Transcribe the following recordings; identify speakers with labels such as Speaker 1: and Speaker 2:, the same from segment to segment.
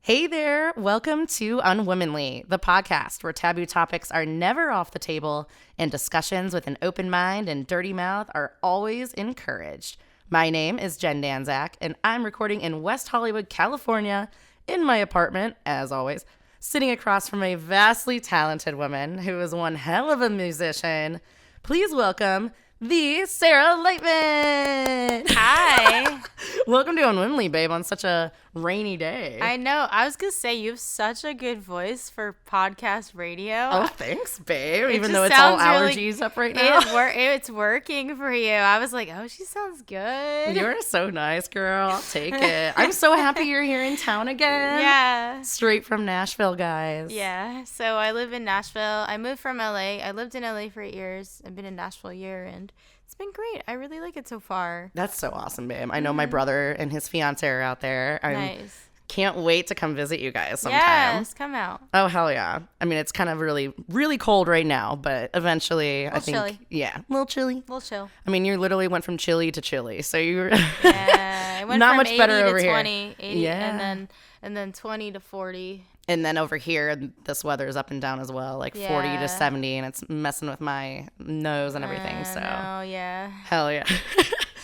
Speaker 1: Hey there, welcome to UNWOMANLY, the podcast where taboo topics are never off the table and discussions with an open mind and dirty mouth are always encouraged. My name is Jen Danczak, and I'm recording in West Hollywood, California, in my apartment, as always, sitting across from a vastly talented woman who is one hell of a musician. Please welcome the Sarah Lightman.
Speaker 2: Hi.
Speaker 1: Welcome to UNWOMANLY, babe, on such a rainy day.
Speaker 2: I know. I was going to say, you have such a good voice for podcast radio.
Speaker 1: Oh, thanks, babe. Even though it's all allergies up right now.
Speaker 2: It's working for you. I was like, oh, she sounds good.
Speaker 1: You're so nice, girl. I'll take it. I'm so happy you're here in town again.
Speaker 2: Yeah.
Speaker 1: Straight from Nashville, guys.
Speaker 2: Yeah. So I live in Nashville. I moved from LA. I lived in LA for 8 years. I've been in Nashville a year, and it's been great. I really like it so far.
Speaker 1: That's so awesome, babe. I know my brother and his fiance are out there.
Speaker 2: Nice.
Speaker 1: Can't wait to come visit you guys sometime.
Speaker 2: Yes, come out.
Speaker 1: Oh, hell yeah. I mean, it's kind of really, really cold right now, but eventually, I think.
Speaker 2: Chilly.
Speaker 1: Yeah, a little chilly.
Speaker 2: A little chill.
Speaker 1: I mean, you literally went from chilly to chilly, so you're
Speaker 2: Yeah. I went
Speaker 1: not
Speaker 2: from
Speaker 1: much
Speaker 2: 80
Speaker 1: better
Speaker 2: to
Speaker 1: over
Speaker 2: 20,
Speaker 1: here.
Speaker 2: 80,
Speaker 1: Yeah.
Speaker 2: and then 20 to 40.
Speaker 1: And then over here, this weather is up and down as well, like 40 to 70, and it's messing with my nose and everything. So,
Speaker 2: Oh, yeah.
Speaker 1: hell yeah.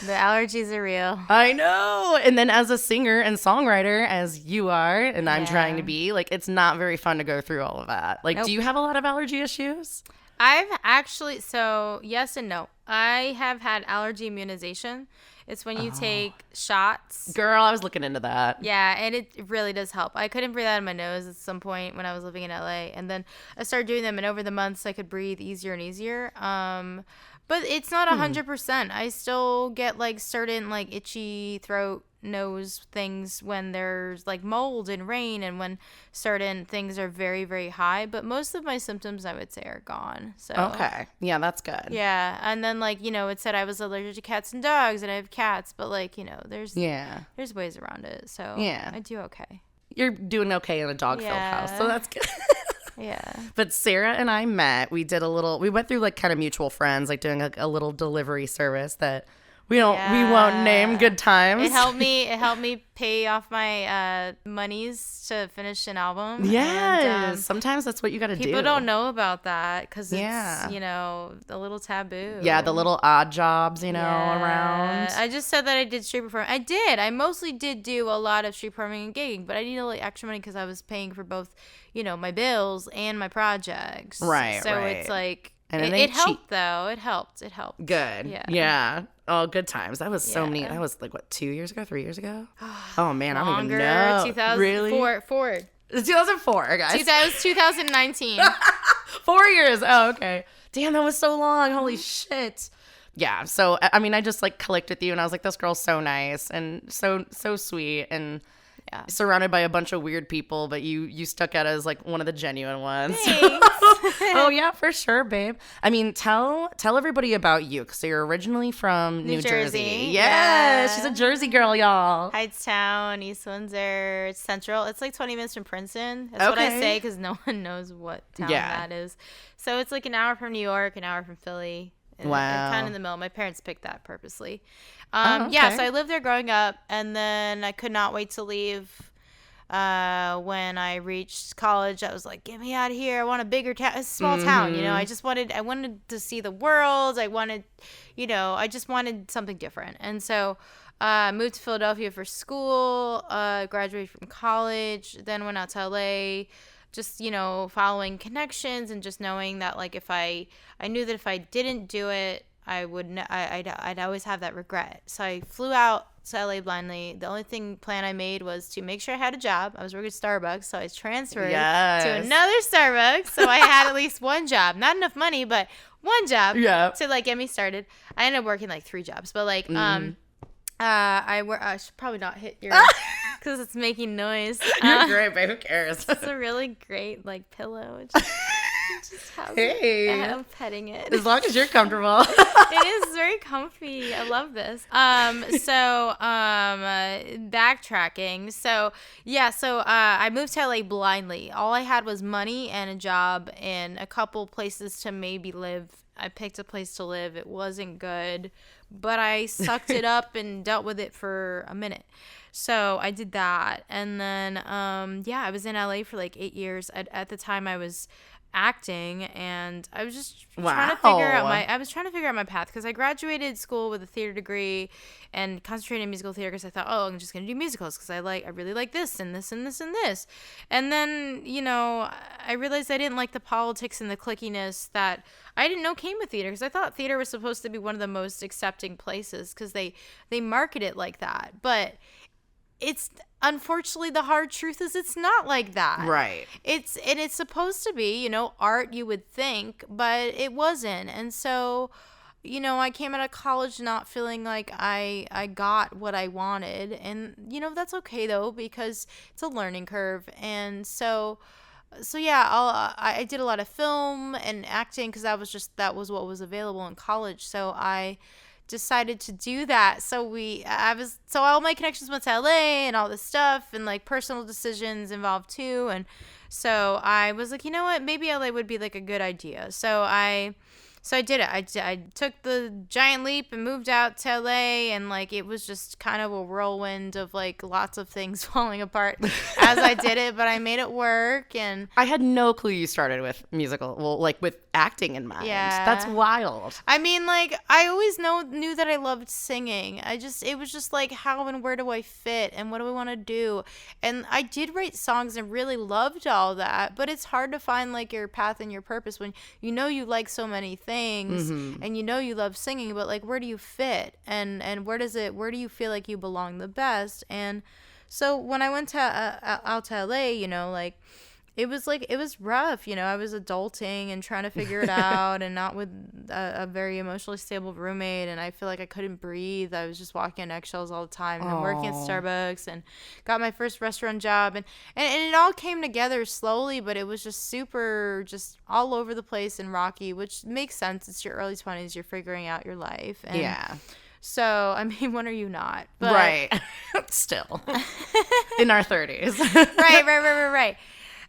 Speaker 2: The allergies are real.
Speaker 1: I know. And then as a singer and songwriter, as you are, and I'm trying to be, like, it's not very fun to go through all of that. Like, Do you have a lot of allergy issues?
Speaker 2: I've actually, so yes and no. I have had allergy immunization. It's when you take shots.
Speaker 1: Girl, I was looking into that.
Speaker 2: Yeah, and it really does help. I couldn't breathe out of my nose at some point when I was living in LA. And then I started doing them, and over the months, I could breathe easier and easier. But it's not 100%. I still get, like, certain, like, itchy throat, nose things when there's, like, mold and rain and when certain things are very, very high. But most of my symptoms, I would say, are gone. So
Speaker 1: Okay. Yeah, that's good.
Speaker 2: yeah. And then, like, you know, it said I was allergic to cats and dogs, and I have cats. But, like, you know, there's ways around it. So
Speaker 1: Yeah.
Speaker 2: I do okay.
Speaker 1: You're doing okay in a dog-filled house, so that's good.
Speaker 2: Yeah.
Speaker 1: But Sarah and I met. We went through, like, kind of mutual friends, like doing a little delivery service that we won't name. Good times.
Speaker 2: It helped me pay off my monies to finish an album.
Speaker 1: Yes.
Speaker 2: And,
Speaker 1: sometimes that's what you got to do.
Speaker 2: people don't know about that because it's, you know, a little taboo.
Speaker 1: Yeah, the little odd jobs, you know, around.
Speaker 2: I just said that I did street performing. I did. I mostly did do a lot of street performing and gigging, but I needed, like, extra money because I was paying for both, you know, my bills and my projects.
Speaker 1: Right,
Speaker 2: So
Speaker 1: right.
Speaker 2: it's like,
Speaker 1: And
Speaker 2: it helped, though. It helped.
Speaker 1: Good. Yeah. Oh, good times. That was so many. That was like, what, 2 years ago, 3 years ago? Oh, man, I don't even know.
Speaker 2: 2004.
Speaker 1: Really? 2004, guys.
Speaker 2: That was 2019.
Speaker 1: 4 years. Oh, okay. Damn, that was so long. Holy shit. Yeah. So, I mean, I just, like, clicked with you, and I was like, this girl's so nice and so sweet and surrounded by a bunch of weird people, but you stuck out as, like, one of the genuine ones.
Speaker 2: Thanks.
Speaker 1: Oh, yeah, for sure, babe. I mean, tell everybody about you, because you're originally from New Jersey.
Speaker 2: Yeah.
Speaker 1: She's a Jersey girl, y'all.
Speaker 2: Hightstown, East Windsor, it's central. It's like 20 minutes from Princeton. That's what I say because no one knows what town that is. So it's like an hour from New York, an hour from Philly.
Speaker 1: Wow.
Speaker 2: Kind of in the middle. My parents picked that purposely.
Speaker 1: Okay.
Speaker 2: Yeah, so I lived there growing up, and then I could not wait to leave. When I reached college, I was like, get me out of here. I want a bigger town, a small town, you know. I wanted to see the world. I just wanted something different. And so I moved to Philadelphia for school, graduated from college, then went out to LA, just, you know, following connections and just knowing that, like, I knew that if I didn't do it, I'd always have that regret. So I flew out to LA blindly. The only plan I made was to make sure I had a job. I was working at Starbucks, so I transferred to another Starbucks. So I had at least one job. Not enough money, but one job to, like, get me started. I ended up working, like, 3 jobs. But, like, I should probably not hit your because it's making noise.
Speaker 1: You're great, babe. Who cares?
Speaker 2: It's a really great, like, pillow. Just I'm petting it.
Speaker 1: As long as you're comfortable.
Speaker 2: It is very comfy. I love this. Backtracking. So I moved to LA blindly. All I had was money and a job and a couple places to maybe live. I picked a place to live. It wasn't good, but I sucked it up and dealt with it for a minute. So I did that. And then, I was in LA for like 8 years. At the time I was acting, and I was just trying to figure out my path, because I graduated school with a theater degree and concentrated in musical theater because I thought, I'm just going to do musicals because I really like this and this and this and this. And then, I realized I didn't like the politics and the clickiness that I didn't know came with theater, because I thought theater was supposed to be one of the most accepting places because they market it like that. But it's unfortunately, the hard truth is it's not like that.
Speaker 1: Right.
Speaker 2: It's supposed to be, art, you would think, but it wasn't. And so, I came out of college not feeling like I got what I wanted. And, that's okay though, because it's a learning curve. And so yeah, I did a lot of film and acting because that was what was available in college. So I decided to do that. So all my connections went to LA and all this stuff, and like personal decisions involved too. And so I was like, you know what, maybe LA would be like a good idea. So I did it. I took the giant leap and moved out to LA, and like it was just kind of a whirlwind of like lots of things falling apart as I did it, but I made it work. And
Speaker 1: I had no clue you started with with acting in mind.
Speaker 2: Yeah.
Speaker 1: That's wild.
Speaker 2: I mean, like, I always knew that I loved singing. It was just like, how and where do I fit and what do I want to do? And I did write songs and really loved all that, but it's hard to find like your path and your purpose when you like so many things, and you love singing, but like, where do you fit? And where do you feel like you belong the best? And so when I went to out to LA, like, it was rough, I was adulting and trying to figure it out, and not with a very emotionally stable roommate, and I feel like I couldn't breathe. I was just walking on eggshells all the time, and then working at Starbucks, and got my first restaurant job, and it all came together slowly, but it was just super, just all over the place and rocky, which makes sense. It's your early 20s, you're figuring out your life. And
Speaker 1: yeah.
Speaker 2: So, I mean, when are you not? But,
Speaker 1: right. Still. In our 30s.
Speaker 2: Right.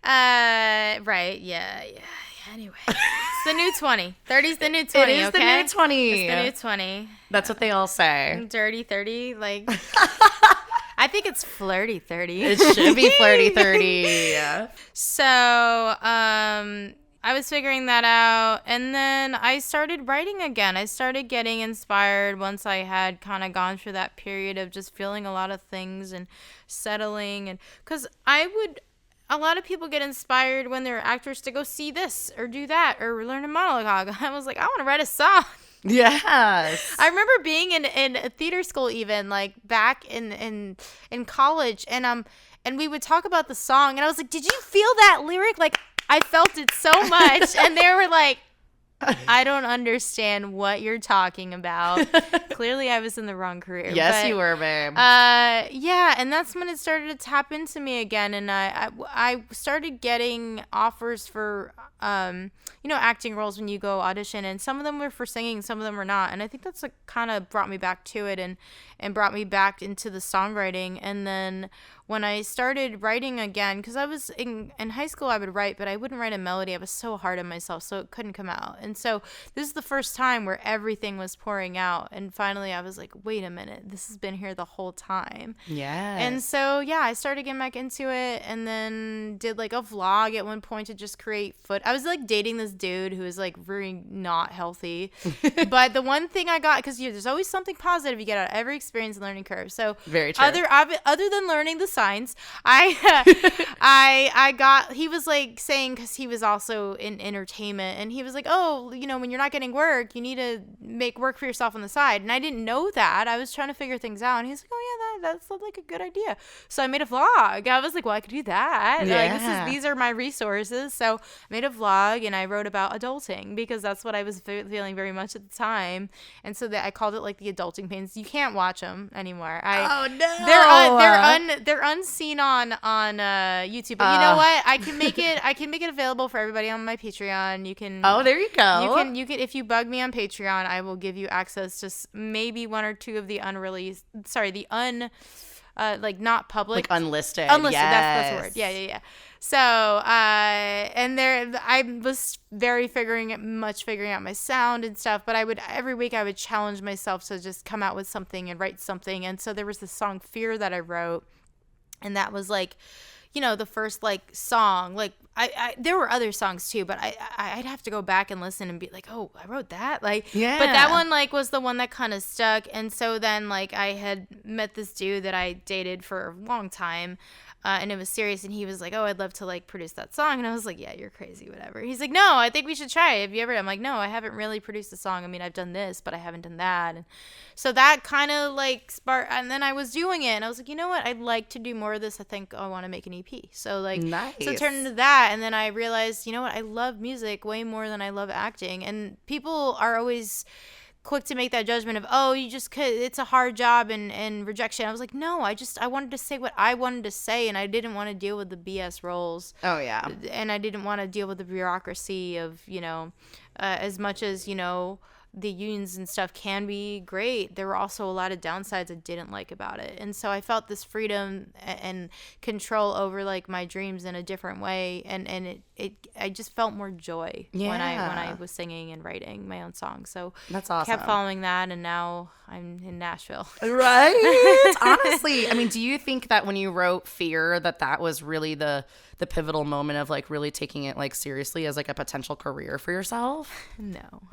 Speaker 2: Right, yeah. Anyway, it's the new 20. 30's the new 20,
Speaker 1: It is the new 20.
Speaker 2: It's the new 20.
Speaker 1: That's what they all say.
Speaker 2: Dirty 30, like, I think it's flirty 30.
Speaker 1: It should be flirty 30.
Speaker 2: So, I was figuring that out, and then I started writing again. I started getting inspired once I had kind of gone through that period of just feeling a lot of things and settling, and because a lot of people get inspired when they're actors to go see this or do that or learn a monologue. I was like, I want to write a song.
Speaker 1: Yes.
Speaker 2: I remember being in a theater school, even like back in college, and we would talk about the song, and I was like, did you feel that lyric? Like, I felt it so much. And they were like, I don't understand what you're talking about. Clearly, I was in the wrong career.
Speaker 1: Yes, you were, babe.
Speaker 2: Yeah, and that's when it started to tap into me again, and I started getting offers for acting roles when you go audition, and some of them were for singing, some of them were not, and I think that's what kind of brought me back to it and brought me back into the songwriting. And then when I started writing again, because I was in high school, I would write, but I wouldn't write a melody. I was so hard on myself, so it couldn't come out. And so this is the first time where everything was pouring out, and finally I was like, wait a minute, this has been here the whole time.
Speaker 1: Yeah.
Speaker 2: And so I started getting back into it, and then did like a vlog at one point to just create I was like dating this dude who was like really not healthy. But the one thing I got, because there's always something positive you get out of every experience and learning curve. So
Speaker 1: very true.
Speaker 2: Other than learning the signs, I got, he was like saying, because he was also in entertainment, and he was like, oh, when you're not getting work, you need to make work for yourself on the side. And I didn't know that. I was trying to figure things out, and he's like, oh yeah, that's like a good idea. So I made a vlog. I was like, well, I could do that.
Speaker 1: Yeah.
Speaker 2: Like, these are my resources. So I made a vlog, and I wrote about adulting, because that's what I was feeling very much at the time. And so that I called it like the adulting pains. You can't watch them anymore.
Speaker 1: Oh no.
Speaker 2: They're unseen on YouTube. But you know what? I can make it available for everybody on my Patreon. You can.
Speaker 1: Oh, there you go.
Speaker 2: You can if you bug me on Patreon, I will give you access to maybe one or two of the like not public,
Speaker 1: like unlisted.
Speaker 2: Unlisted.
Speaker 1: Yes.
Speaker 2: That's the word. Yeah. So, and there, I was figuring out my sound and stuff, but every week I would challenge myself to just come out with something and write something. And so there was this song Fear that I wrote, and that was like, you know, the first like song. Like there were other songs too, but I'd have to go back and listen and be like, oh, I wrote that. Like, yeah. But that one like was the one that kind of stuck. And so then like I had met this dude that I dated for a long time. And it was serious, and he was like, oh, I'd love to like produce that song. And I was like, yeah, you're crazy, whatever. He's like, no, I think we should try it. Have you ever? I'm like, no, I haven't really produced a song. I mean, I've done this, but I haven't done that. And so that kind of like sparked, and then I was doing it, and I was like, you know what? I'd like to do more of this. I think I want to make an EP. So like,
Speaker 1: nice.
Speaker 2: So it turned into that. And then I realized, you know what? I love music way more than I love acting. And people are always quick to make that judgment of, oh, you just could, it's a hard job and rejection. I was like, no, I wanted to say what I wanted to say, and I didn't want to deal with the BS roles.
Speaker 1: Oh yeah.
Speaker 2: And I didn't want to deal with the bureaucracy of, you know, as much as, you know, the unions and stuff can be great, there were also a lot of downsides I didn't like about it. And so I felt this freedom and control over like my dreams in a different way, and I just felt more joy when I was singing and writing my own songs. So
Speaker 1: that's awesome.
Speaker 2: Kept following that, and now I'm in Nashville.
Speaker 1: Right? Honestly, I mean, do you think that when you wrote Fear that was really the pivotal moment of like really taking it like seriously as like a potential career for yourself?
Speaker 2: No.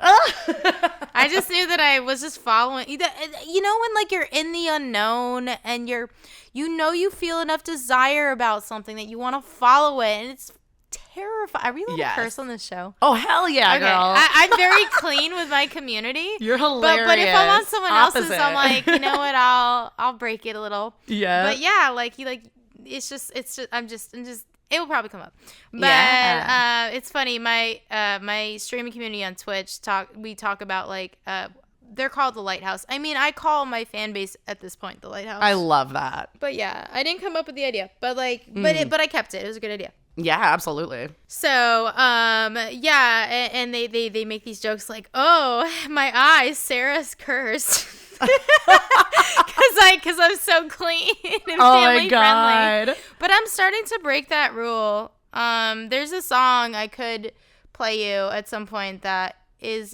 Speaker 2: I just knew that I was just following. You know, when like you're in the unknown and you feel enough desire about something that you want to follow it, and it's terrifying. Are we allowed to curse on this show?
Speaker 1: Oh, hell yeah, okay. Girl.
Speaker 2: I'm very clean with my community.
Speaker 1: You're hilarious.
Speaker 2: But if I'm on someone else's, I'm like, you know what? I'll break it a little. Yeah. But yeah, like it's just I'm just. It will probably come up. But it's funny. My streaming community on Twitch we talk about like they're called the Lighthouse. I mean, I call my fan base at this point the Lighthouse.
Speaker 1: I love that.
Speaker 2: But yeah, I didn't come up with the idea. But like, but I kept it. It was a good idea.
Speaker 1: Yeah, absolutely.
Speaker 2: So, yeah, and they make these jokes like, oh, my eyes, Sarah's cursed. Because I'm so clean and family friendly. But I'm starting to break that rule. There's a song I could play you at some point that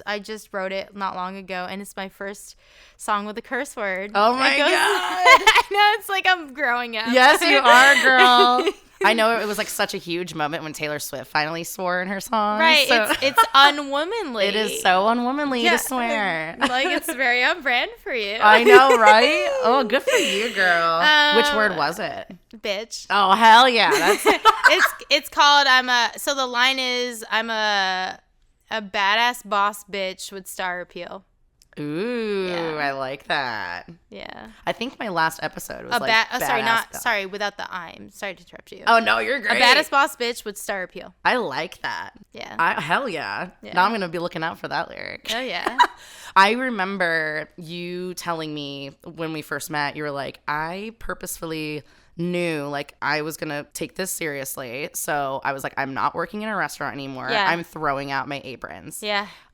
Speaker 2: I just wrote it not long ago, and it's my first song with a curse word.
Speaker 1: Oh my God.
Speaker 2: I know, it's like I'm growing up.
Speaker 1: Yes, you are, girl. I know it was like such a huge moment when Taylor Swift finally swore in her song.
Speaker 2: Right, so. It's unwomanly.
Speaker 1: It is so unwomanly to swear.
Speaker 2: Like, it's very on brand for you.
Speaker 1: I know, right? Oh, good for you, girl. Which word was it?
Speaker 2: Bitch.
Speaker 1: Oh, hell yeah. That's
Speaker 2: it's called so the line is, I'm a badass boss bitch with star appeal.
Speaker 1: Ooh, yeah. I like that.
Speaker 2: Yeah.
Speaker 1: I think my last episode was
Speaker 2: sorry, without the I'm. Sorry to interrupt you.
Speaker 1: Oh, no, you're great.
Speaker 2: A badass boss bitch with star appeal.
Speaker 1: I like that.
Speaker 2: Yeah.
Speaker 1: Hell yeah. Now I'm going to be looking out for that lyric.
Speaker 2: Oh, yeah.
Speaker 1: I remember you telling me when we first met, you were like, I purposefully knew like I was gonna take this seriously, so I was like, I'm not working in a restaurant anymore. I'm throwing out my aprons.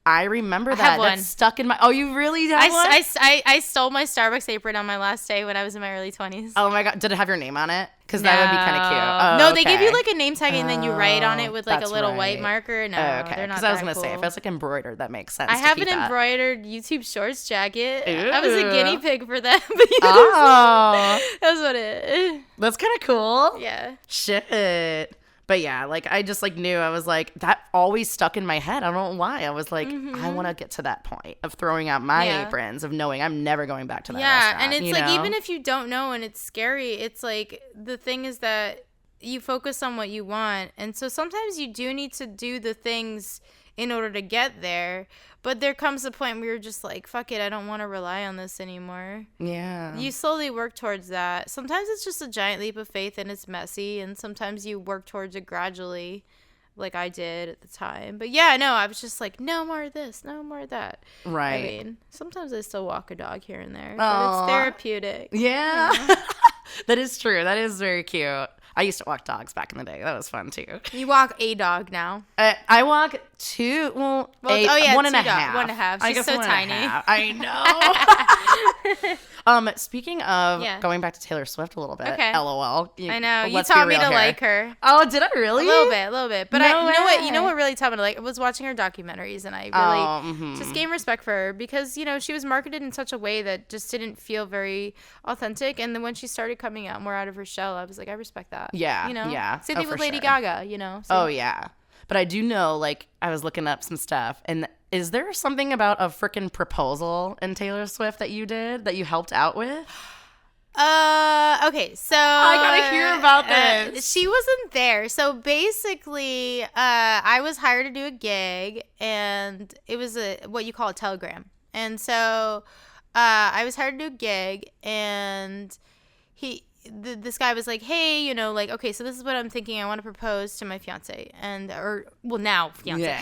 Speaker 1: I remember that. That's stuck in my. Oh, you really have one?
Speaker 2: I stole my Starbucks apron on my last day when I was in my early 20s.
Speaker 1: Oh my God, did it have your name on it? Because that would be kind of cute. Oh,
Speaker 2: no, they give you like a name tag and then you write on it with like a little white marker. No, they're not.
Speaker 1: Because I was gonna say, if it's like embroidered, that makes sense.
Speaker 2: I have an embroidered YouTube Shorts jacket. Ooh. I was a guinea pig for them.
Speaker 1: Oh,
Speaker 2: that's what it.
Speaker 1: That's kind of cool.
Speaker 2: Yeah.
Speaker 1: Shit. But yeah, like I just like knew, I was like, that always stuck in my head. I don't know why. I was like, I want to get to that point of throwing out my aprons, of knowing I'm never going back to that restaurant.
Speaker 2: And it's like, even if you don't know and it's scary, it's like, the thing is that you focus on what you want. And so sometimes you do need to do the things in order to get there. But there comes a point where you're just like, fuck it, I don't want to rely on this anymore. Yeah. You slowly work towards that. Sometimes it's just a giant leap of faith and it's messy. And sometimes you work towards it gradually, like I did at the time. But yeah, no, I was just like, no more of this, no more of that. Right. I mean, sometimes I still walk a dog here and there. But it's therapeutic.
Speaker 1: Yeah. You know? That is true. That is very cute. I used to walk dogs back in the day. That was fun too.
Speaker 2: You walk a dog now?
Speaker 1: I walk two. Well, one and a half.
Speaker 2: 1.5. She's so tiny.
Speaker 1: I know. Speaking of going back to Taylor Swift a little bit, LOL.
Speaker 2: I know. You taught me to like her.
Speaker 1: Oh, did I really?
Speaker 2: A little bit. But you know what really taught me to like, I was watching her documentaries and I really just gained respect for her because, you know, she was marketed in such a way that just didn't feel very authentic. And then when she started coming out more out of her shell, I was like, I respect that.
Speaker 1: Yeah.
Speaker 2: You know?
Speaker 1: Yeah.
Speaker 2: Same thing with Lady Gaga, you know?
Speaker 1: Oh, yeah. But I do know, like, I was looking up some stuff, and is there something about a freaking proposal in Taylor Swift that you did that you helped out with?
Speaker 2: Okay, so
Speaker 1: I gotta hear about this.
Speaker 2: She wasn't there. So basically, I was hired to do a gig, and it was what you call a telegram. And so I was hired to do a gig, and this guy was like, hey, you know, like, okay, so this is what I'm thinking. I want to propose to my fiance now fiance,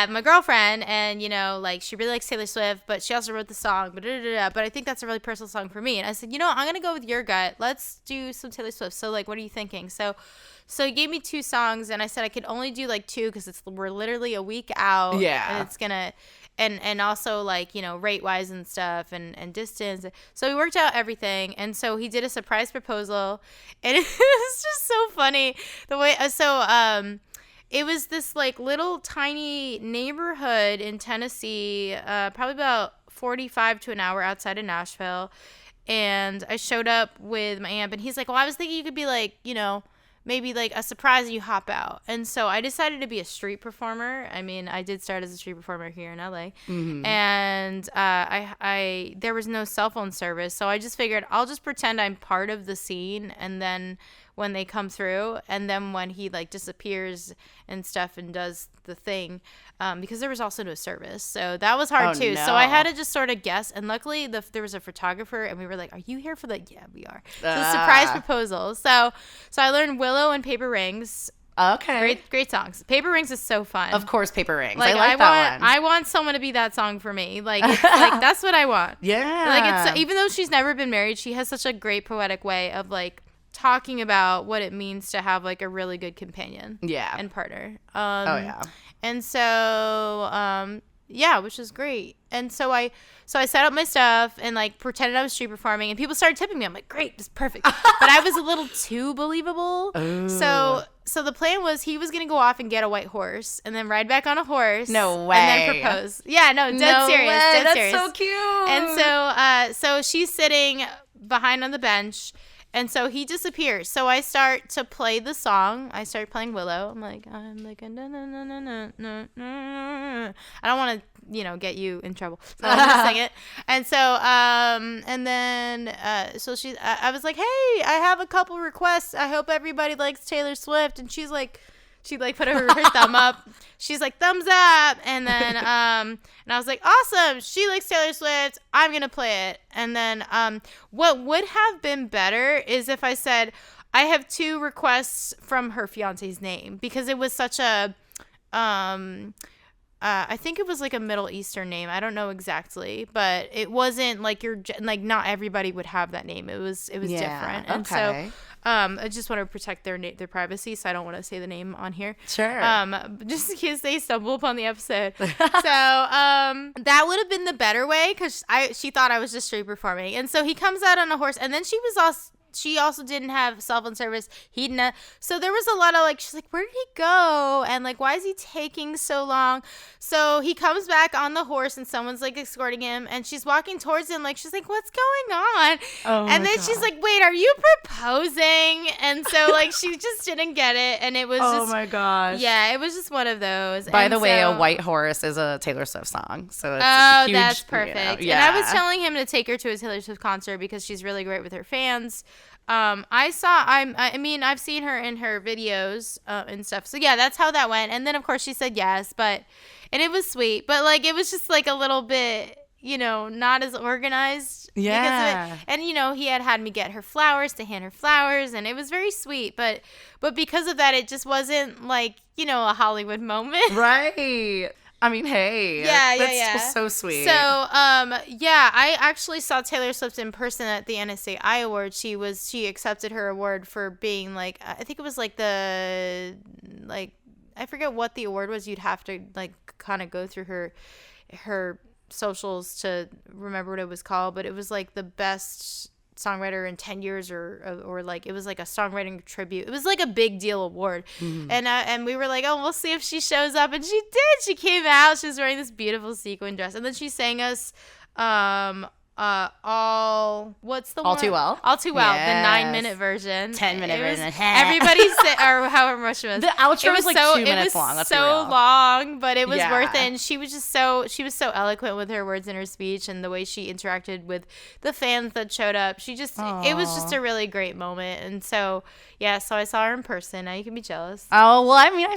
Speaker 2: my girlfriend. And, you know, like, she really likes Taylor Swift, but she also wrote the song, but I think that's a really personal song for me. And I said, you know, I'm going to go with your gut. Let's do some Taylor Swift. So, like, what are you thinking? So he gave me 2 songs, and I said I could only do, like, 2 because we're literally a week out.
Speaker 1: Yeah.
Speaker 2: And it's going to... And also, like, you know, rate-wise and stuff and distance. So we worked out everything. And so he did a surprise proposal. And it was just so funny. The way... it was this, like, little tiny neighborhood in Tennessee, probably about 45 to an hour outside of Nashville. And I showed up with my amp. And he's like, well, I was thinking you could be, like, you know... maybe like a surprise and you hop out. And so I decided to be a street performer. I mean, I did start as a street performer here in LA. Mm-hmm. And I there was no cell phone service. So I just figured I'll just pretend I'm part of the scene. And then when they come through, and then when he like disappears and stuff and does the thing, because there was also no service. So that was hard too. No. So I had to just sort of guess. And luckily there was a photographer, and we were like, are you here for the... Yeah, we are. So surprise proposal. So I learned Willow and Paper Rings.
Speaker 1: Okay.
Speaker 2: Great songs. Paper Rings is so fun.
Speaker 1: Of course, Paper Rings.
Speaker 2: Like,
Speaker 1: I like that one.
Speaker 2: I want someone to be that song for me. Like, it's, like that's what I want.
Speaker 1: Yeah.
Speaker 2: Like, it's even though she's never been married, she has such a great poetic way of like talking about what it means to have like a really good companion.
Speaker 1: Yeah.
Speaker 2: And partner.
Speaker 1: Yeah.
Speaker 2: And so yeah, which is great. And so I set up my stuff and like pretended I was street performing, and people started tipping me. I'm like, great, this is perfect. But I was a little too believable. Ooh. So the plan was he was gonna go off and get a white horse and then ride back on a horse.
Speaker 1: No way.
Speaker 2: And then propose. Yeah, no, dead serious.
Speaker 1: Way.
Speaker 2: Dead
Speaker 1: That's
Speaker 2: serious.
Speaker 1: so cute.
Speaker 2: And so she's sitting behind on the bench. And so he disappears. So I start to play the song. I start playing Willow. I'm like a na na na na na na na. I don't want to, you know, get you in trouble. So I'm gonna sing it. And so and then so I was like, hey, I have a couple requests. I hope everybody likes Taylor Swift. And she put her thumb up. She's like, thumbs up. And then and I was like, awesome, she likes Taylor Swift, I'm gonna play it. And then what would have been better is if I said I have 2 requests from her fiance's name, because it was such a I think it was like a Middle Eastern name. I don't know exactly, but it wasn't like not everybody would have that name. It was different. And so I just want to protect their privacy, so I don't want to say the name on here.
Speaker 1: Sure.
Speaker 2: Just in case they stumble upon the episode. So that would have been the better way, because she thought I was just street performing. And so he comes out on a horse, and then she also didn't have cell phone service. He didn't. So there was a lot of like, she's like, where did he go? And like, why is he taking so long? So he comes back on the horse, and someone's like escorting him, and she's walking towards him. Like, she's like, what's going on? And then she's like, wait, are you proposing? And so like, she just didn't get it. And it was
Speaker 1: oh my gosh.
Speaker 2: Yeah, it was just one of those.
Speaker 1: By the way, a white horse is a Taylor Swift song. So it's huge,
Speaker 2: that's perfect.
Speaker 1: You know,
Speaker 2: yeah. And I was telling him to take her to a Taylor Swift concert because she's really great with her fans. I've seen her in her videos and stuff. So yeah, that's how that went. And then of course she said yes, and it was sweet, but like it was just like a little bit, you know, not as organized.
Speaker 1: Yeah.
Speaker 2: Because of it. And you know, he had me get her flowers, to hand her flowers, and it was very sweet, but because of that, it just wasn't like, you know, a Hollywood moment.
Speaker 1: Right. I mean, hey.
Speaker 2: Yeah.
Speaker 1: That's so sweet.
Speaker 2: So, I actually saw Taylor Swift in person at the NSAI Awards. She accepted her award for being like, I think it was like I forget what the award was. You'd have to like kind of go through her socials to remember what it was called, but it was like the best songwriter in 10 years or like it was like a songwriting tribute. It was like a big deal award. And we were like, oh, we'll see if she shows up, and she did. She came out. She was wearing this beautiful sequin dress, and then she sang us all Too Well. All Too Well, yes. The 9-minute version.
Speaker 1: 10-minute version.
Speaker 2: Everybody said, or however much it was.
Speaker 1: The outro was like 2 minutes long. Let's be real.
Speaker 2: It was so long, but it was worth it. And she was so eloquent with her words in her speech and the way she interacted with the fans that showed up. It was just a really great moment. And so, so I saw her in person. Now you can be jealous.
Speaker 1: Oh, well, I mean, I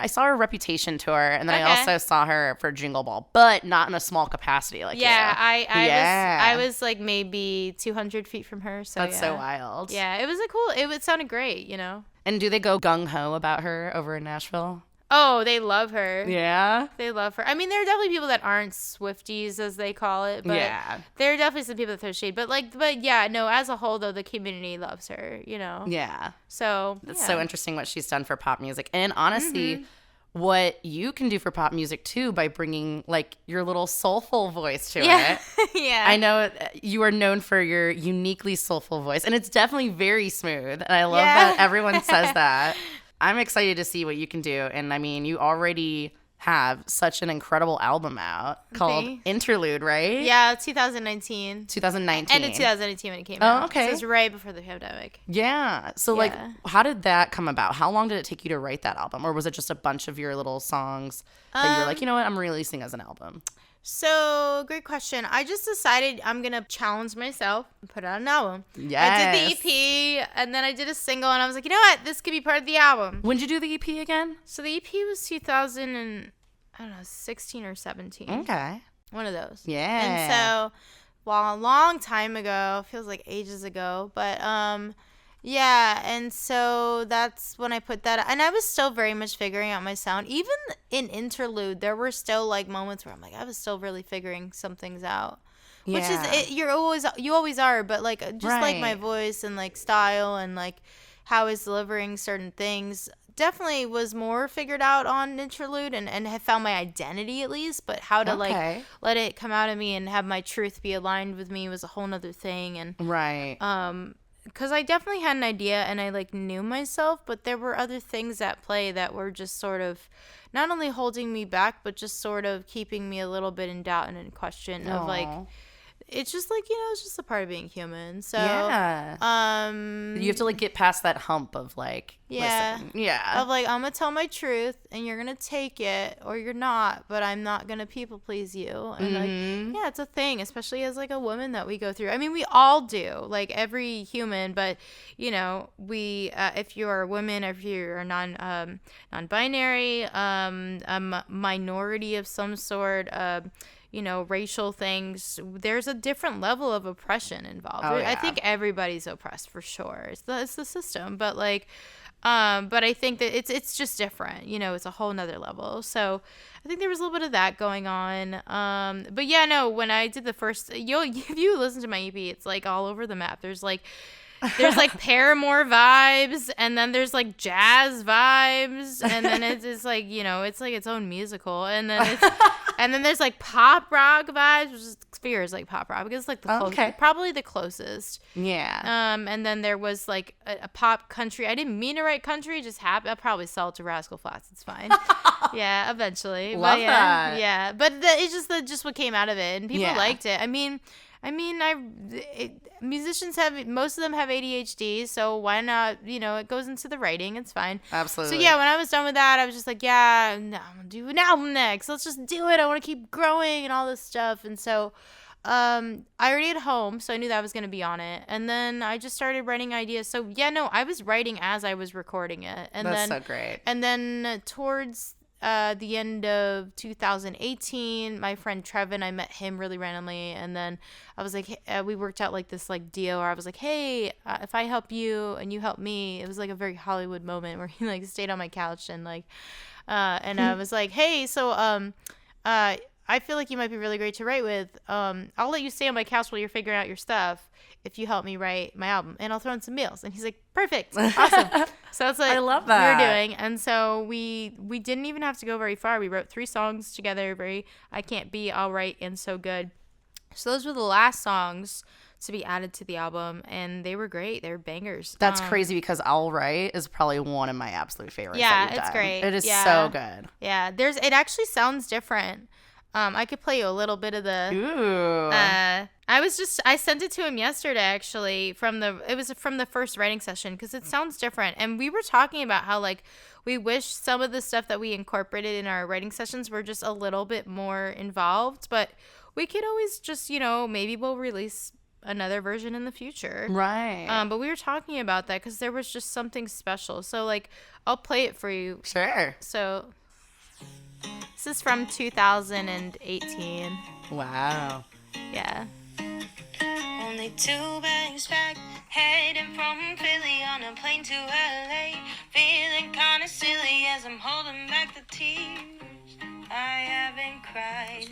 Speaker 1: saw her Reputation tour, and then I also saw her for Jingle Ball, but not in a small capacity like
Speaker 2: I was like maybe 200 feet from her. So
Speaker 1: that's so wild.
Speaker 2: Yeah, it sounded great, you know.
Speaker 1: And do they go gung-ho about her over in Nashville?
Speaker 2: Oh, they love her.
Speaker 1: Yeah?
Speaker 2: They love her. I mean, there are definitely people that aren't Swifties, as they call it. But there are definitely some people that throw shade. But yeah, no, as a whole, though, the community loves her, you know?
Speaker 1: Yeah.
Speaker 2: So,
Speaker 1: it's so interesting what she's done for pop music. And honestly, what you can do for pop music, too, by bringing, like, your little soulful voice to it.
Speaker 2: Yeah.
Speaker 1: I know you are known for your uniquely soulful voice. And it's definitely very smooth. And I love that everyone says that. I'm excited to see what you can do. And I mean, you already have such an incredible album out called Interlude, right?
Speaker 2: Yeah, 2019.
Speaker 1: 2019.
Speaker 2: End of 2019 when it came out.
Speaker 1: Oh, okay.
Speaker 2: So it was right before the pandemic.
Speaker 1: Yeah. So, like, how did that come about? How long did it take you to write that album? Or was it just a bunch of your little songs that you were like, you know what, I'm releasing as an album?
Speaker 2: So, great question. I just decided I'm going to challenge myself and put out an album.
Speaker 1: Yes.
Speaker 2: I did the EP, and then I did a single, and I was like, you know what? This could be part of the album.
Speaker 1: When did you do the EP again?
Speaker 2: So, the EP was 2016 or 17.
Speaker 1: Okay.
Speaker 2: One of those.
Speaker 1: Yeah.
Speaker 2: And so, well, a long time ago, feels like ages ago, but, yeah, and so that's when I put that, and I was still very much figuring out my sound. Even in Interlude, there were still like moments where I'm like, I was still really figuring some things out.
Speaker 1: Yeah.
Speaker 2: Which is you always are, but like just like my voice and like style and like how I was delivering certain things definitely was more figured out on Interlude and have found my identity at least, but how to like let it come out of me and have my truth be aligned with me was a whole nother thing. And because I definitely had an idea and I like knew myself, but there were other things at play that were just sort of not only holding me back, but just sort of keeping me a little bit in doubt and in question of like, it's just like, you know, it's just a part of being human. So you
Speaker 1: have to like get past that hump of like, listen.
Speaker 2: Of like, I'm gonna tell my truth and you're gonna take it or you're not, but I'm not gonna people please you. And like, it's a thing, especially as like a woman that we go through. I mean, we all do, like every human, but you know, we if you're a woman, if you're a non-binary, a minority of some sort, you know, racial things, there's a different level of oppression involved. I think everybody's oppressed for sure. It's the system, but like, but I think that it's just different, you know, it's a whole nother level. So I think there was a little bit of that going on. But yeah, no, when I did the first, if you listen to my EP, it's like all over the map. There's like Paramore vibes, and then there's like jazz vibes, and then it's like, you know, it's like its own musical, and then and then there's like pop rock vibes, which feels like pop rock because it's like the closest, probably the closest.
Speaker 1: Yeah.
Speaker 2: And then there was like a pop country. I didn't mean to write country, it just happened. I'll probably sell it to Rascal Flatts. It's fine. Yeah, eventually.
Speaker 1: Love that.
Speaker 2: Yeah, but it's just what came out of it, and people liked it. I mean, musicians most of them have ADHD, so why not, you know, it goes into the writing, it's fine.
Speaker 1: Absolutely.
Speaker 2: So yeah, when I was done with that, I was just like, yeah, no, I'm gonna do an album next. Let's just do it. I want to keep growing and all this stuff. And so I already had home, so I knew that I was going to be on it. And then I just started writing ideas. So yeah, no, I was writing as I was recording it. And
Speaker 1: that's so great.
Speaker 2: And then towards the end of 2018, my friend Trevin, I met him really randomly, and then I was like, we worked out like this like deal where I was like, hey, if I help you and you help me, it was like a very Hollywood moment where he like stayed on my couch and like, and I was like, hey, so I I feel like you might be really great to write with. I'll let you stay on my couch while you're figuring out your stuff if you help me write my album, and I'll throw in some meals. And he's like, perfect, awesome. So it's like
Speaker 1: I love that.
Speaker 2: we were doing, and so we didn't even have to go very far. We wrote 3 songs together. Very I Can't Be, All Right, and So Good. So those were the last songs to be added to the album, and they were great. They were bangers.
Speaker 1: That's crazy because All Right is probably one of my absolute favorites.
Speaker 2: Yeah,
Speaker 1: that you've
Speaker 2: it's
Speaker 1: done.
Speaker 2: great.
Speaker 1: It is
Speaker 2: Yeah.
Speaker 1: so good.
Speaker 2: Yeah, it actually sounds different. I could play you a little bit of the.
Speaker 1: Ooh.
Speaker 2: I sent it to him yesterday actually it was from the first writing session because it sounds different, and we were talking about how like we wish some of the stuff that we incorporated in our writing sessions were just a little bit more involved, but we could always just maybe we'll release another version in the future,
Speaker 1: Right.
Speaker 2: but we were talking about that because there was just something special. So like I'll play it for you.
Speaker 1: Sure.
Speaker 2: So this is from 2018.
Speaker 1: Wow.
Speaker 2: Yeah.
Speaker 3: Only 2 bags packed, heading from Philly on a plane to LA. Feeling kinda silly as I'm holding back the tears. I haven't cried.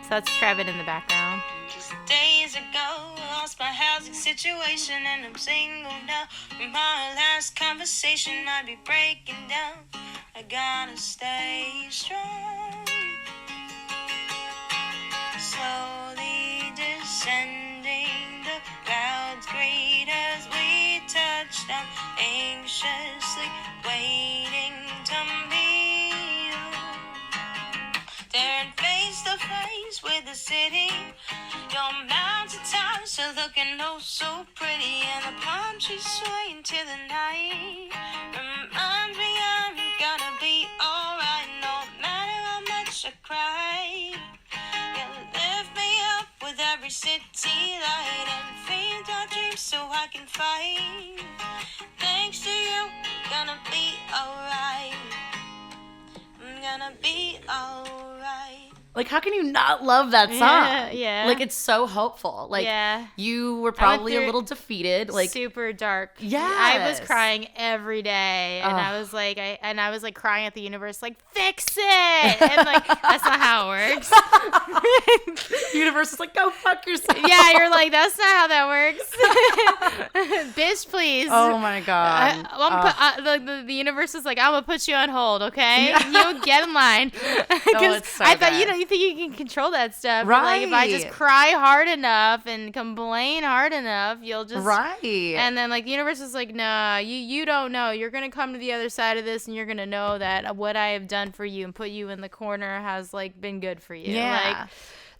Speaker 2: So that's Trevin in the background.
Speaker 3: Just days ago, lost my housing situation and I'm single now. From our last conversation, I'd be breaking down. I gotta stay strong. Slowly descending, the clouds greet as we touch down. Anxiously waiting to meet you. Staring face to face with the city. Your mountain tops are looking oh so pretty, and the palm trees swaying to the night. Reminds me I'm gonna be alright, no matter how much I cry. You lift me up with every city light and feed our dreams so I can fight. Thanks to you, gonna be alright. I'm gonna be alright.
Speaker 1: Like, how can you not love that song?
Speaker 2: Yeah.
Speaker 1: Like, it's so hopeful. Like,
Speaker 2: Yeah.
Speaker 1: you were probably a
Speaker 2: through
Speaker 1: little defeated. Like,
Speaker 2: super dark.
Speaker 1: yes.
Speaker 2: I was crying every day, and
Speaker 1: Ugh.
Speaker 2: I was like crying at the universe, like fix it, and like that's not how it works.
Speaker 1: universe is like, go fuck yourself.
Speaker 2: Yeah, you're like that's not how that works, bitch. Please.
Speaker 1: Oh my god.
Speaker 2: The universe is like, I'm gonna put you on hold, okay? You get in line. Because
Speaker 1: it's so
Speaker 2: I thought
Speaker 1: good.
Speaker 2: you think you can control that stuff. But, like if I just
Speaker 1: Right.
Speaker 2: cry hard enough and complain hard enough, you'll just
Speaker 1: Right.
Speaker 2: And then like the universe is like, nah, you don't know. You're gonna come to the other side of this, and you're gonna know that what I have done for you and put you in the corner has like been good for you.
Speaker 1: Yeah.
Speaker 2: Like,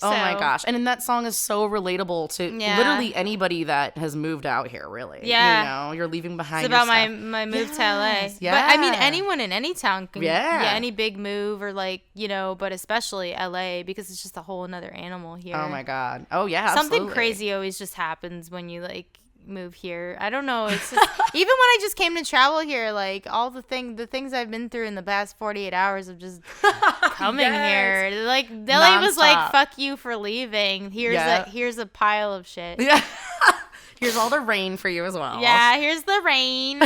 Speaker 1: Oh my
Speaker 2: so-
Speaker 1: gosh. And then that song is so relatable to
Speaker 2: Yeah.
Speaker 1: literally anybody that has moved out here, really.
Speaker 2: Yeah.
Speaker 1: You know, you're leaving behind
Speaker 2: It's about
Speaker 1: your
Speaker 2: my
Speaker 1: stuff.
Speaker 2: move to LA.
Speaker 1: Yes,
Speaker 2: But I mean
Speaker 1: yeah.
Speaker 2: anyone in any town can
Speaker 1: Yeah.
Speaker 2: any big move or like, but especially LA because it's just a whole another animal here.
Speaker 1: Oh my god. Oh yeah.
Speaker 2: Something
Speaker 1: absolutely.
Speaker 2: crazy always just happens when you like move here. I don't know. It's just even when I just came to travel here, like all the things I've been through in the past 48 hours of just coming
Speaker 1: Yes.
Speaker 2: here. Like LA was like,
Speaker 1: Nonstop.
Speaker 2: fuck you for leaving. Here's a pile of shit.
Speaker 1: Yeah. Here's all the rain for you as well.
Speaker 2: Yeah, here's the rain.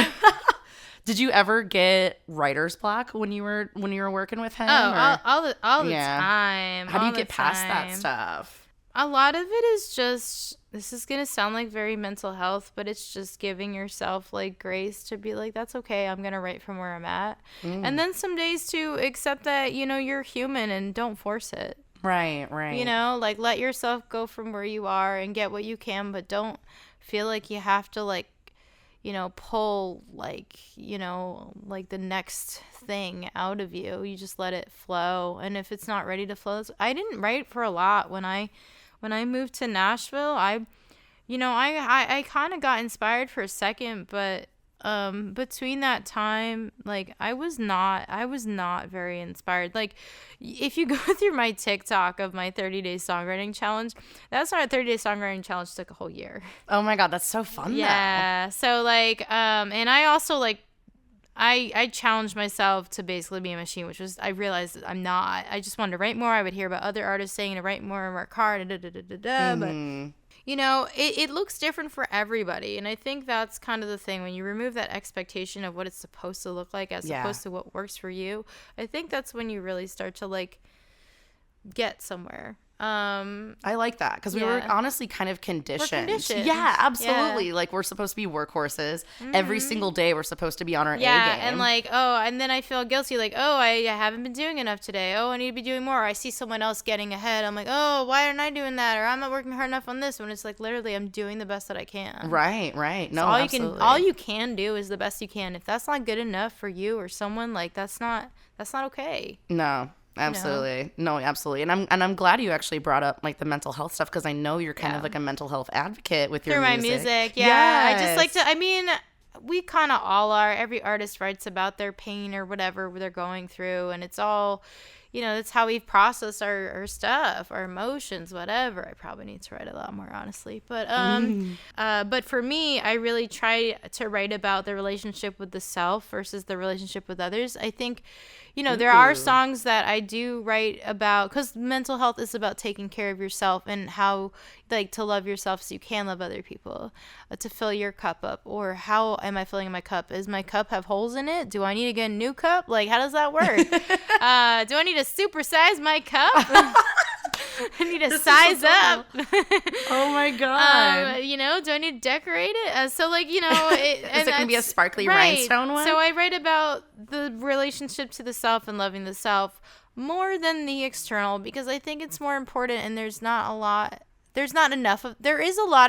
Speaker 1: Did you ever get writer's block when you were working with him?
Speaker 2: Oh,
Speaker 1: or-
Speaker 2: all the
Speaker 1: Yeah.
Speaker 2: time.
Speaker 1: How do you
Speaker 2: all
Speaker 1: get
Speaker 2: the
Speaker 1: past that
Speaker 2: time.
Speaker 1: stuff?
Speaker 2: A lot of it is just, this is going to sound like very mental health, but it's just giving yourself like grace to be like, that's okay. I'm going to write from where I'm at. And then some days to accept that, you're human and don't force it.
Speaker 1: Right.
Speaker 2: Like let yourself go from where you are and get what you can, but don't feel like you have to like, pull like, like the next thing out of you. You just let it flow. And if it's not ready to flow, I didn't write for a lot when I moved to Nashville. I kind of got inspired for a second, but between that time, like I was not very inspired. Like if you go through my TikTok of my 30-day songwriting challenge, that's not a 30-day songwriting challenge, took a whole year.
Speaker 1: Oh my god, that's so fun.
Speaker 2: Yeah. So like and I also like I challenged myself to basically be a machine, which was I realized that I'm not. I just wanted to write more. I would hear about other artists saying to write more and work hard, but it looks different for everybody. And I think that's kind of the thing. When you remove that expectation of what it's supposed to look like as opposed to what works for you, I think that's when you really start to like get somewhere.
Speaker 1: I like that because we were honestly kind of conditioned.
Speaker 2: Yeah,
Speaker 1: absolutely. Yeah. Like we're supposed to be workhorses. Every single day we're supposed to be on our A game.
Speaker 2: And like, and then I feel guilty. Like, I haven't been doing enough today. I need to be doing more. I see someone else getting ahead. I'm like, why aren't I doing that? Or I'm not working hard enough on this. When it's like literally I'm doing the best that I can.
Speaker 1: Right. No,
Speaker 2: so
Speaker 1: absolutely.
Speaker 2: all you can do is the best you can. If that's not good enough for you or someone, like that's not okay.
Speaker 1: No. Absolutely. No, absolutely. And I'm glad you actually brought up like the mental health stuff because I know you're kind of like a mental health advocate with your music.
Speaker 2: Through my music. Yeah. Yes. I just like to, I mean, we kind of all are. Every artist writes about their pain or whatever they're going through. And it's all, that's how we process our stuff, our emotions, whatever. I probably need to write a lot more, honestly. But for me, I really try to write about the relationship with the self versus the relationship with others. I think, there are songs that I do write about because mental health is about taking care of yourself and how, like, to love yourself so you can love other people, to fill your cup up. Or how am I filling my cup? Does my cup have holes in it? Do I need to get a new cup? Like, how does that work? Do I need to supersize my cup? I need to size up.
Speaker 1: Oh my God.
Speaker 2: Do I need to decorate it? So like, is
Speaker 1: it going to be a sparkly rhinestone one?
Speaker 2: So I write about the relationship to the self and loving the self more than the external because I think it's more important and there is a lot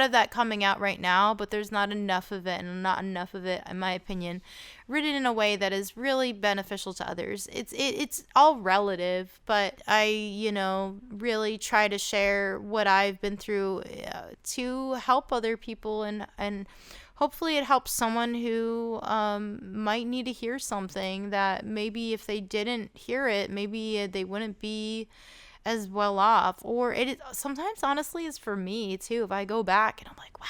Speaker 2: of that coming out right now, but there's not enough of it and not enough of it, in my opinion, written in a way that is really beneficial to others. It's all relative, but I, really try to share what I've been through to help other people and hopefully it helps someone who might need to hear something that maybe if they didn't hear it, maybe they wouldn't be as well off. Or it is sometimes honestly is for me too. If I go back and I'm like, wow,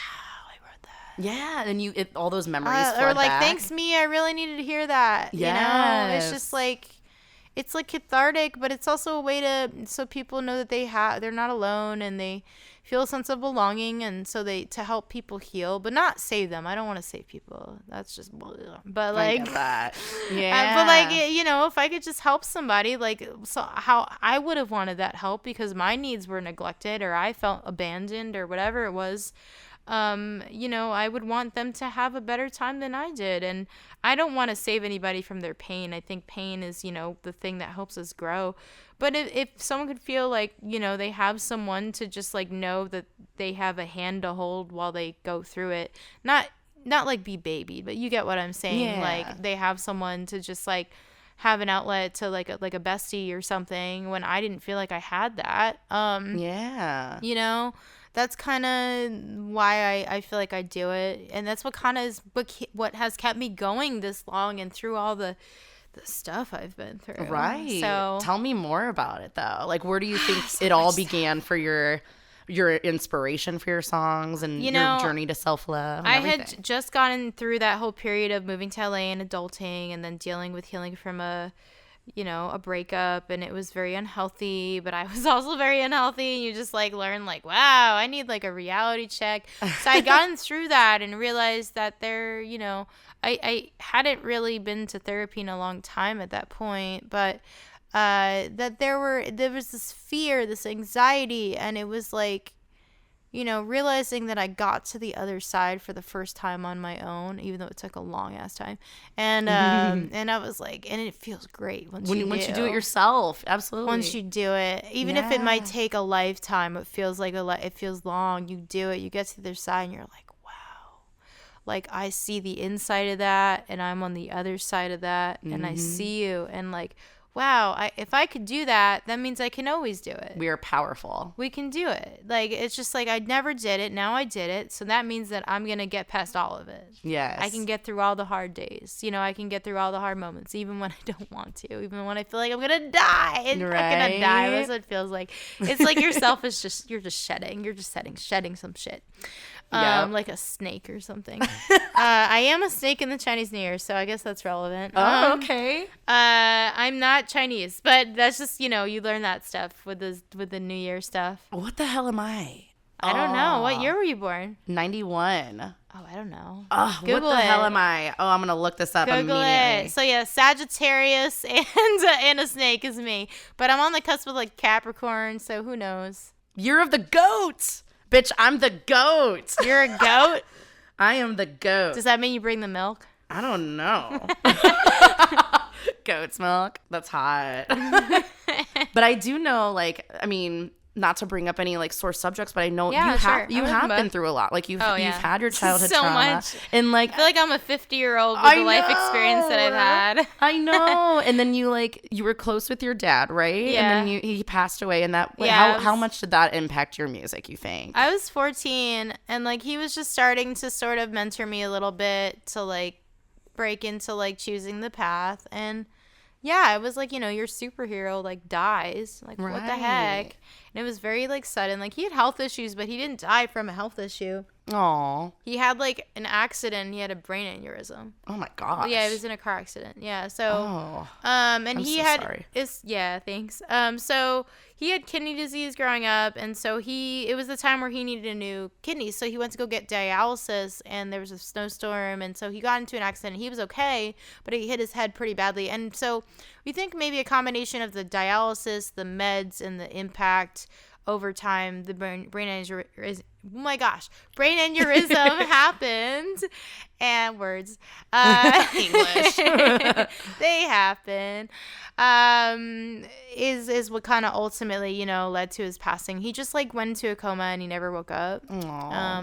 Speaker 2: I wrote that.
Speaker 1: Yeah, and all those memories flood
Speaker 2: or like
Speaker 1: back.
Speaker 2: Thanks me, I really needed to hear that.
Speaker 1: Yes.
Speaker 2: It's just like it's like cathartic, but it's also a way so people know that they're not alone and they feel a sense of belonging, and so to help people heal, but not save them. I don't want to save people. That's just, but like,
Speaker 1: I get that. Yeah.
Speaker 2: But like, if I could just help somebody, like, so how I would have wanted that help because my needs were neglected or I felt abandoned or whatever it was. I would want them to have a better time than I did. And I don't want to save anybody from their pain. I think pain is, the thing that helps us grow. But if someone could feel like, they have someone to just like know that they have a hand to hold while they go through it, not like be babied, but you get what I'm saying.
Speaker 1: Yeah.
Speaker 2: Like they have someone to just like have an outlet to like a bestie or something when I didn't feel like I had that.
Speaker 1: Yeah.
Speaker 2: That's kind of why I feel like I do it. And that's what kind of is what has kept me going this long and through all the stuff I've been through.
Speaker 1: Right.
Speaker 2: So
Speaker 1: tell me more about it though. Like where do you think it all began for your inspiration for your songs and your journey to self-love?
Speaker 2: I had just gotten through that whole period of moving to LA and adulting and then dealing with healing from a breakup, and it was very unhealthy, but I was also very unhealthy, and you just like learn like, wow, I need like a reality check. So I'd gotten through that and realized that I hadn't really been to therapy in a long time at that point, but that there was this fear, this anxiety, and it was like, realizing that I got to the other side for the first time on my own, even though it took a long ass time. And and I was like, and it feels great once you do
Speaker 1: it yourself. Absolutely.
Speaker 2: Once you do it, even if it might take a lifetime, it feels like it feels long. You do it, you get to the other side, and you're like, wow. Like I see the inside of that, and I'm on the other side of that, and I see you, and like, wow, if I could do that, that means I can always do it.
Speaker 1: We are powerful.
Speaker 2: We can do it. Like, it's just like I never did it. Now I did it. So that means that I'm going to get past all of it.
Speaker 1: Yes.
Speaker 2: I can get through all the hard days. I can get through all the hard moments, even when I don't want to, even when I feel like I'm going to die. I'm not going to die. That's what it feels like. It's like yourself is you're just shedding. You're just shedding some shit. Like a snake or something. I am a snake in the Chinese New Year, so I guess that's relevant.
Speaker 1: Oh, okay.
Speaker 2: I'm not Chinese, but that's just, you learn that stuff with the New Year stuff.
Speaker 1: What the hell am I?
Speaker 2: I don't know. What year were you born?
Speaker 1: 91.
Speaker 2: Oh, I don't know.
Speaker 1: What the hell am I? Oh, I'm going to look this up
Speaker 2: Google
Speaker 1: immediately.
Speaker 2: it. So, yeah, Sagittarius and a snake is me. But I'm on the cusp of, like, Capricorn, so who knows?
Speaker 1: You're of the goat. Bitch, I'm the goat.
Speaker 2: You're a goat?
Speaker 1: I am the goat.
Speaker 2: Does that mean you bring the milk?
Speaker 1: I don't know. Goat's milk. That's hot. But I do know, like, I mean, not to bring up any like sore subjects, but I know you have been through a lot. Like you've had your childhood
Speaker 2: so
Speaker 1: trauma.
Speaker 2: Much.
Speaker 1: And like
Speaker 2: I feel like I'm a 50-year-old with the life experience that I've had.
Speaker 1: I know. And then you were close with your dad, right?
Speaker 2: Yeah.
Speaker 1: And then he passed away, and that how much did that impact your music, you think?
Speaker 2: I was 14, and like he was just starting to sort of mentor me a little bit to like break into like choosing the path. And yeah, it was like, your superhero like dies. Like what the heck? And it was very like sudden. Like he had health issues, but he didn't die from a health issue.
Speaker 1: Aw.
Speaker 2: He had like an accident. He had a brain aneurysm.
Speaker 1: Oh my gosh.
Speaker 2: Yeah, he was in a car accident. Yeah. So
Speaker 1: and
Speaker 2: I'm
Speaker 1: he
Speaker 2: so
Speaker 1: had sorry.
Speaker 2: Thanks. So he had kidney disease growing up, and so it was the time where he needed a new kidney, so he went to go get dialysis, and there was a snowstorm, and so he got into an accident. He was okay, but he hit his head pretty badly. And so we think maybe a combination of the dialysis, the meds, and the impact over time, the brain aneurysm, brain aneurysm happened, and words,
Speaker 1: English,
Speaker 2: they happen, is what kind of ultimately, led to his passing. He just like went into a coma and he never woke up.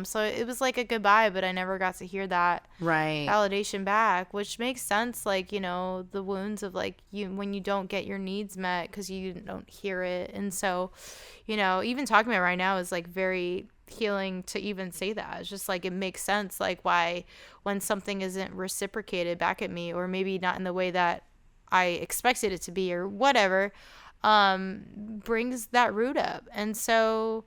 Speaker 2: So it was like a goodbye, but I never got to hear that validation back, which makes sense. Like, the wounds of like when you don't get your needs met because you don't hear it. And so, even talking about it right now is like very healing to even say that. It's just like it makes sense, like why when something isn't reciprocated back at me, or maybe not in the way that I expected it to be, or whatever, brings that root up. And so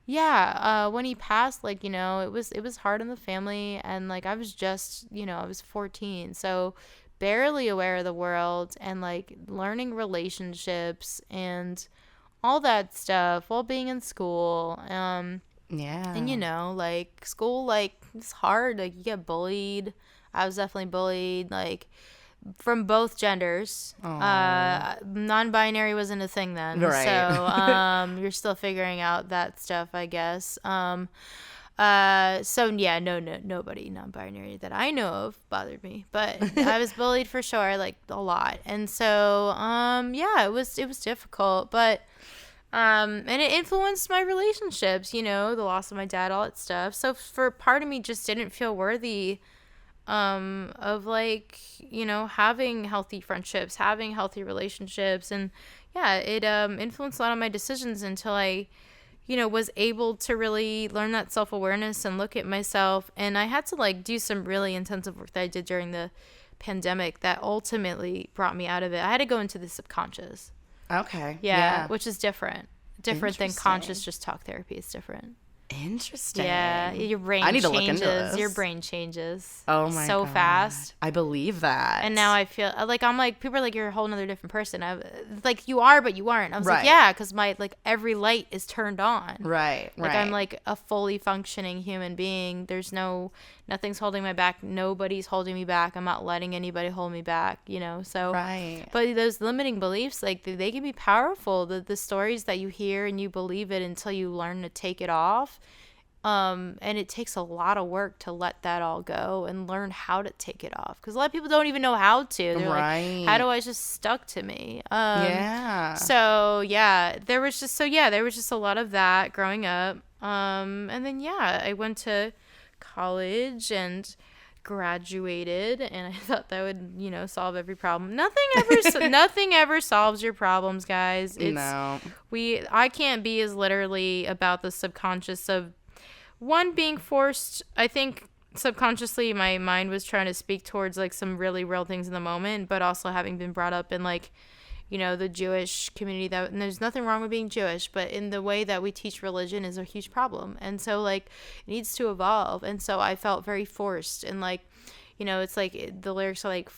Speaker 2: when he passed, like, it was hard on the family, and like I was just, I was 14, so barely aware of the world, and like learning relationships and all that stuff while being in school. And like school, like it's hard. Like you get bullied. I was definitely bullied, like from both genders. Non-binary wasn't a thing then,
Speaker 1: right?
Speaker 2: So you're still figuring out that stuff, I guess. Nobody non-binary that I know of bothered me, but I was bullied for sure, like a lot. And so it was difficult, but and it influenced my relationships, the loss of my dad, all that stuff. So for part of me just didn't feel worthy of like, having healthy friendships, having healthy relationships. And it influenced a lot of my decisions until I was able to really learn that self-awareness and look at myself. And I had to like do some really intensive work that I did during the pandemic that ultimately brought me out of it. I had to go into the subconscious.
Speaker 1: Okay.
Speaker 2: Yeah. Which is different than conscious just talk therapy. It's different.
Speaker 1: Interesting.
Speaker 2: Yeah, your brain
Speaker 1: I need
Speaker 2: changes.
Speaker 1: to look into this.
Speaker 2: Your brain changes.
Speaker 1: Oh my
Speaker 2: so
Speaker 1: God.
Speaker 2: fast.
Speaker 1: I believe that.
Speaker 2: And now I feel like I'm like, people are like, you're a whole nother different person. Like you are, but you aren't. I was like, yeah, because my like every light is turned on.
Speaker 1: Right.
Speaker 2: Like I'm like a fully functioning human being. There's nothing's holding my back. Nobody's holding me back. I'm not letting anybody hold me back. So. Right. But those limiting beliefs, like they can be powerful. The stories that you hear and you believe it until you learn to take it off. And it takes a lot of work to let that all go and learn how to take it off, because a lot of people don't even know how to. They're like, how do I just stuck to me? There was just a lot of that growing up. And then I went to college and graduated, and I thought that would solve every problem. Nothing ever solves your problems, guys. I can't be as literally about the subconscious of one being forced. I think subconsciously my mind was trying to speak towards like some really real things in the moment, but also having been brought up in like the Jewish community, and there's nothing wrong with being Jewish, but in the way that we teach religion is a huge problem. And so like it needs to evolve. And so I felt very forced, and like it's like the lyrics are like,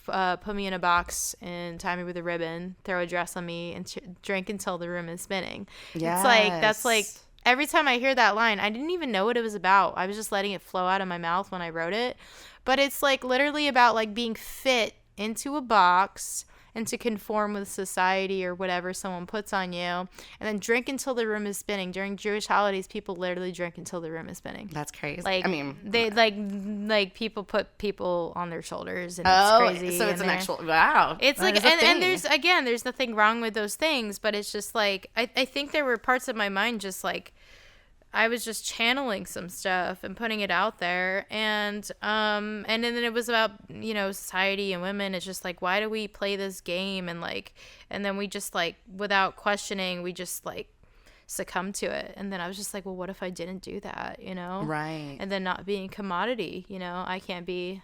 Speaker 2: put me in a box and tie me with a ribbon, throw a dress on me, and drink until the room is spinning. Yes. It's like, that's like every time I hear that line, I didn't even know what it was about. I was just letting it flow out of my mouth when I wrote it. But it's like literally about like being fit into a box and to conform with society or whatever someone puts on you, and then drink until the room is spinning. During Jewish holidays, people literally drink until the room is spinning.
Speaker 1: That's crazy.
Speaker 2: Like,
Speaker 1: I mean,
Speaker 2: they like people put people on their shoulders, and it's crazy.
Speaker 1: So it's an actual wow.
Speaker 2: It's like, and there's nothing wrong with those things, but it's just like I think there were parts of my mind just like I was just channeling some stuff and putting it out there, and then it was about, you know, society and women. It's just like, why do we play this game? And like, and then we just like, without questioning, we just like succumb to it. And then I was just like, well, what if I didn't do that, you know?
Speaker 1: Right.
Speaker 2: And then not being commodity, you know, I can't be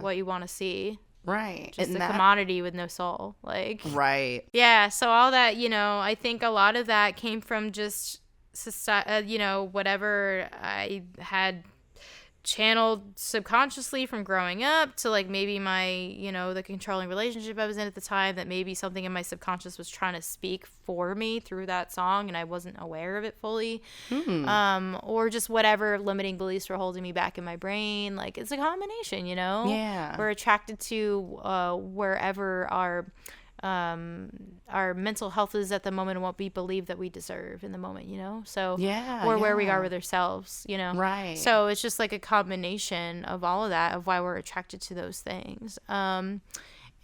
Speaker 2: what you want to see.
Speaker 1: Right.
Speaker 2: Just a commodity with no soul. Like,
Speaker 1: right.
Speaker 2: Yeah. So all that, you know, I think a lot of that came from just society, you know, whatever I had channeled subconsciously from growing up to like maybe my, you know, the controlling relationship I was in at the time, that maybe something in my subconscious was trying to speak for me through that song and I wasn't aware of it fully. Or just whatever limiting beliefs were holding me back in my brain. Like, it's a combination, you know?
Speaker 1: Yeah.
Speaker 2: We're attracted to wherever our mental health is at the moment and what we believe that we deserve in the moment, you know? So, or where we are with ourselves, you know?
Speaker 1: Right.
Speaker 2: So it's just like a combination of all of that, of why we're attracted to those things.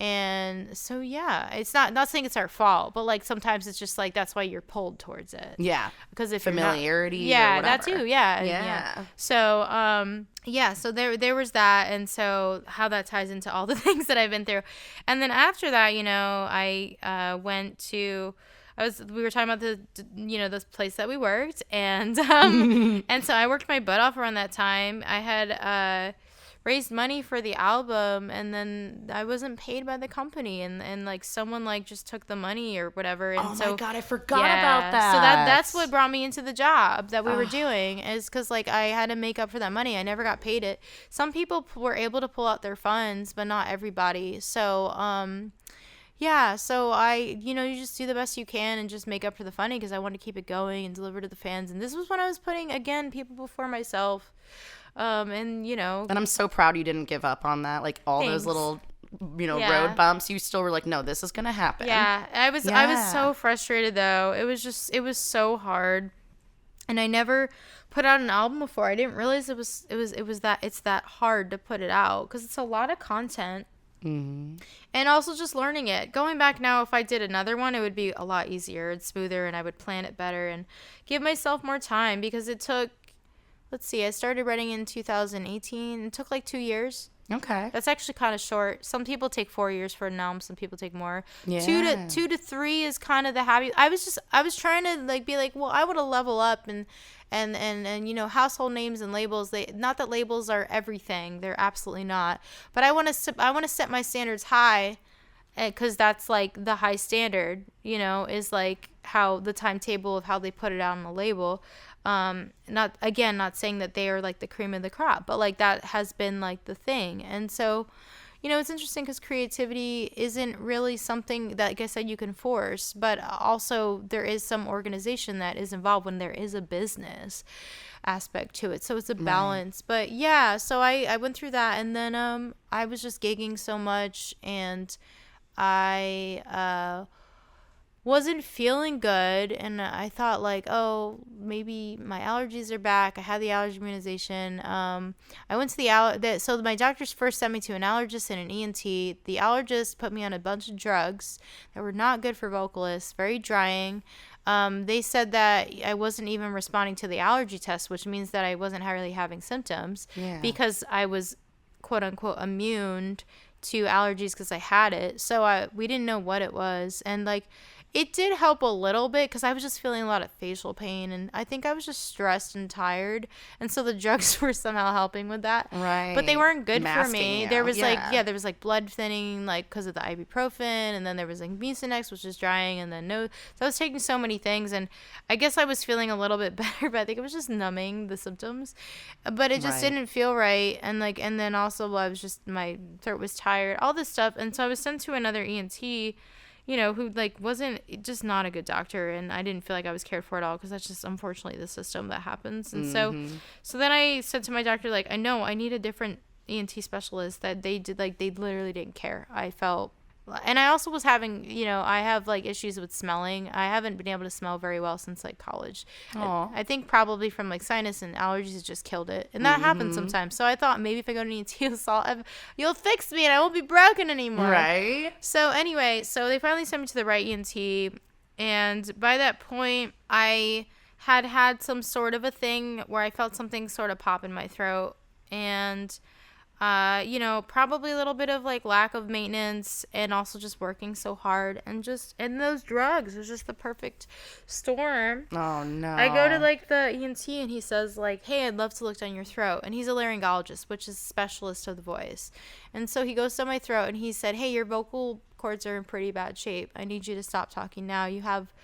Speaker 2: And so, yeah, it's not saying it's our fault, but like sometimes it's just like, that's why you're pulled towards it.
Speaker 1: Yeah.
Speaker 2: Because if
Speaker 1: familiarity,
Speaker 2: yeah,
Speaker 1: or
Speaker 2: that
Speaker 1: whatever.
Speaker 2: too. Yeah. So, so there was that. And so how that ties into all the things that I've been through. And then after that, you know, I went to, we were talking about this place that we worked, and and so I worked my butt off around that time. I had raised money for the album, and then I wasn't paid by the company, and like someone like just took the money or whatever. And
Speaker 1: my God, I forgot about that.
Speaker 2: So that's what brought me into the job that we were doing, is because like I had to make up for that money. I never got paid it. Some people were able to pull out their funds, but not everybody. So so I, you know, you just do the best you can and just make up for the funding, because I wanted to keep it going and deliver to the fans. And this was when I was putting, again, people before myself. And, you know. And
Speaker 1: I'm so proud you didn't give up on that. Like, all those little, you know, road bumps, you still were like, no, this is going to happen.
Speaker 2: Yeah. I was so frustrated, though. It was so hard. And I never put out an album before. I didn't realize it's that hard to put it out, because it's a lot of content.
Speaker 1: Mm-hmm.
Speaker 2: And also just learning it. Going back now, if I did another one, it would be a lot easier and smoother, and I would plan it better and give myself more time, because it took, let's see, I started writing in 2018. It took like 2 years.
Speaker 1: Okay.
Speaker 2: That's actually kind of short. Some people take 4 years for an album. Some people take more.
Speaker 1: Yeah.
Speaker 2: 2 to 3 is kind of the happy. I was trying to like be like, well, I want to level up and you know, household names and labels. Not that labels are everything. They're absolutely not. But I want to set my standards high, because that's like the high standard, you know, is like how the timetable of how they put it out on the label. Not saying that they are like the cream of the crop, but like that has been like the thing. And so, you know, it's interesting because creativity isn't really something that, like I said, you can force, but also there is some organization that is involved when there is a business aspect to it. So it's a balance. But yeah, so I went through that, and then I was just gigging so much, and I wasn't feeling good, and I thought like, oh, maybe my allergies are back. I had the allergy immunization. I went to so my doctors first sent me to an allergist and an ENT. The allergist put me on a bunch of drugs that were not good for vocalists, very drying. They said that I wasn't even responding to the allergy test, which means that I wasn't really having symptoms, because I was quote unquote immune to allergies because I had it. So we didn't know what it was, and like, it did help a little bit, because I was just feeling a lot of facial pain, and I think I was just stressed and tired, and so the drugs were somehow helping with that.
Speaker 1: Right.
Speaker 2: But they weren't good for me.
Speaker 1: You.
Speaker 2: There was there was like blood thinning, like because of the ibuprofen, and then there was like Mucinex, which is drying, and then so I was taking so many things, and I guess I was feeling a little bit better, but I think it was just numbing the symptoms, but it just didn't feel right, and then also my throat was tired, all this stuff, and so I was sent to another ENT. who like wasn't just not a good doctor, and I didn't feel like I was cared for at all, because that's just unfortunately the system that happens. And so then I said to my doctor, like, I know I need a different ENT specialist. That they literally didn't care. I felt, and I also was having, I have like issues with smelling. I haven't been able to smell very well since like college. I think probably from like sinus and allergies, it just killed it. And that happens sometimes. So I thought maybe if I go to ENT, you'll fix me and I won't be broken anymore.
Speaker 1: Right.
Speaker 2: So anyway, so they finally sent me to the right ENT. And by that point, I had some sort of a thing where I felt something sort of pop in my throat. And probably a little bit of like lack of maintenance, and also just working so hard, and those drugs was just the perfect storm.
Speaker 1: Oh no.
Speaker 2: I go to like the ENT and he says like, hey, I'd love to look down your throat. And he's a laryngologist, which is a specialist of the voice. And so he goes down my throat and he said, hey, your vocal cords are in pretty bad shape. I need you to stop talking now. You have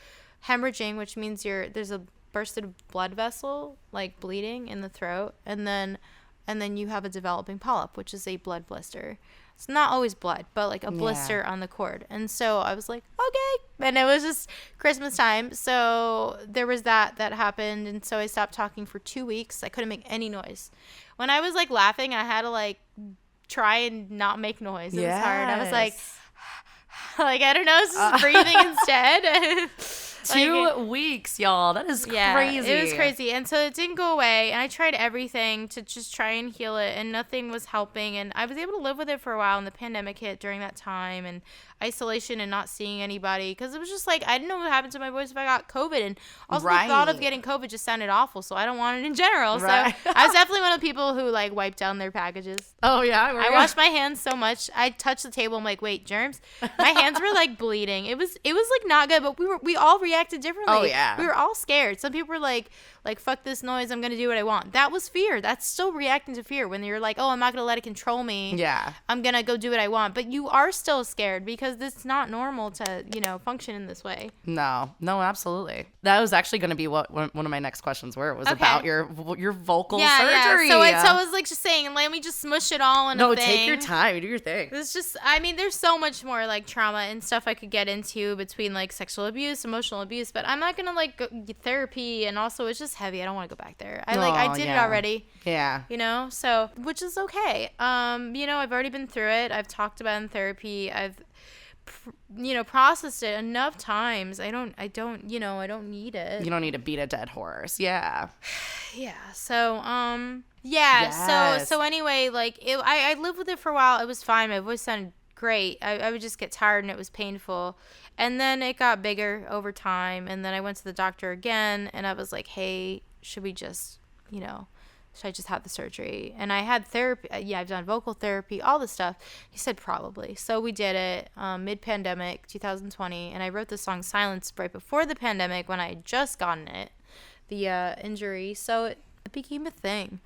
Speaker 2: hemorrhaging, which means there's a bursted blood vessel, like bleeding in the throat. And then you have a developing polyp, which is a blood blister. It's not always blood, but like a blister on the cord. And so I was like, okay. And it was just Christmas time. So there was that happened. And so I stopped talking for 2 weeks. I couldn't make any noise. When I was like laughing, I had to like try and not make noise. It was hard. I was like, I don't know, it's just breathing instead.
Speaker 1: 2 weeks, y'all. That is crazy.
Speaker 2: It was crazy. And so it didn't go away. And I tried everything to just try and heal it, and nothing was helping. And I was able to live with it for a while, and the pandemic hit during that time, and isolation and not seeing anybody, because it was just like I didn't know what happened to my voice if I got COVID. And also the thought of getting COVID just sounded awful, so I don't want it in general. So I was definitely one of the people who like wiped down their packages.
Speaker 1: Oh yeah.
Speaker 2: I washed my hands so much. I touched the table. I'm like, wait, germs? My hands were like bleeding. It was like not good, but we all reacted differently.
Speaker 1: Oh yeah.
Speaker 2: We were all scared. Some people were like fuck this noise, I'm gonna do what I want. That was fear. That's still reacting to fear. When you're like, oh, I'm not gonna let it control me.
Speaker 1: Yeah. I'm
Speaker 2: gonna go do what I want. But you are still scared, because it's not normal to function in this way.
Speaker 1: No, absolutely. That was actually gonna be what one of my next questions were. It was about your vocal surgery.
Speaker 2: Yeah. So I was like just saying, let me just smush it all in a thing.
Speaker 1: No, take your time. Do your thing.
Speaker 2: It's just, I mean, there's so much more like trauma and stuff I could get into between like sexual abuse, emotional abuse, but I'm not gonna like go therapy, and also it's just heavy. I don't want to go back there. I did it already.
Speaker 1: Yeah.
Speaker 2: So, which is okay. I've already been through it. I've talked about it in therapy. I've processed it enough times. I don't need it.
Speaker 1: You don't need to beat a dead horse. Yeah.
Speaker 2: Yeah. So, Yes. So anyway, like I lived with it for a while. It was fine. My voice sounded great. I would just get tired and it was painful. And then it got bigger over time. And then I went to the doctor again, and I was like, hey, should we just, should I just have the surgery? And I had therapy. I've done vocal therapy, all this stuff. He said probably. So we did it mid-pandemic, 2020. And I wrote the song Silence right before the pandemic, when I had just gotten it, the injury. So it became a thing.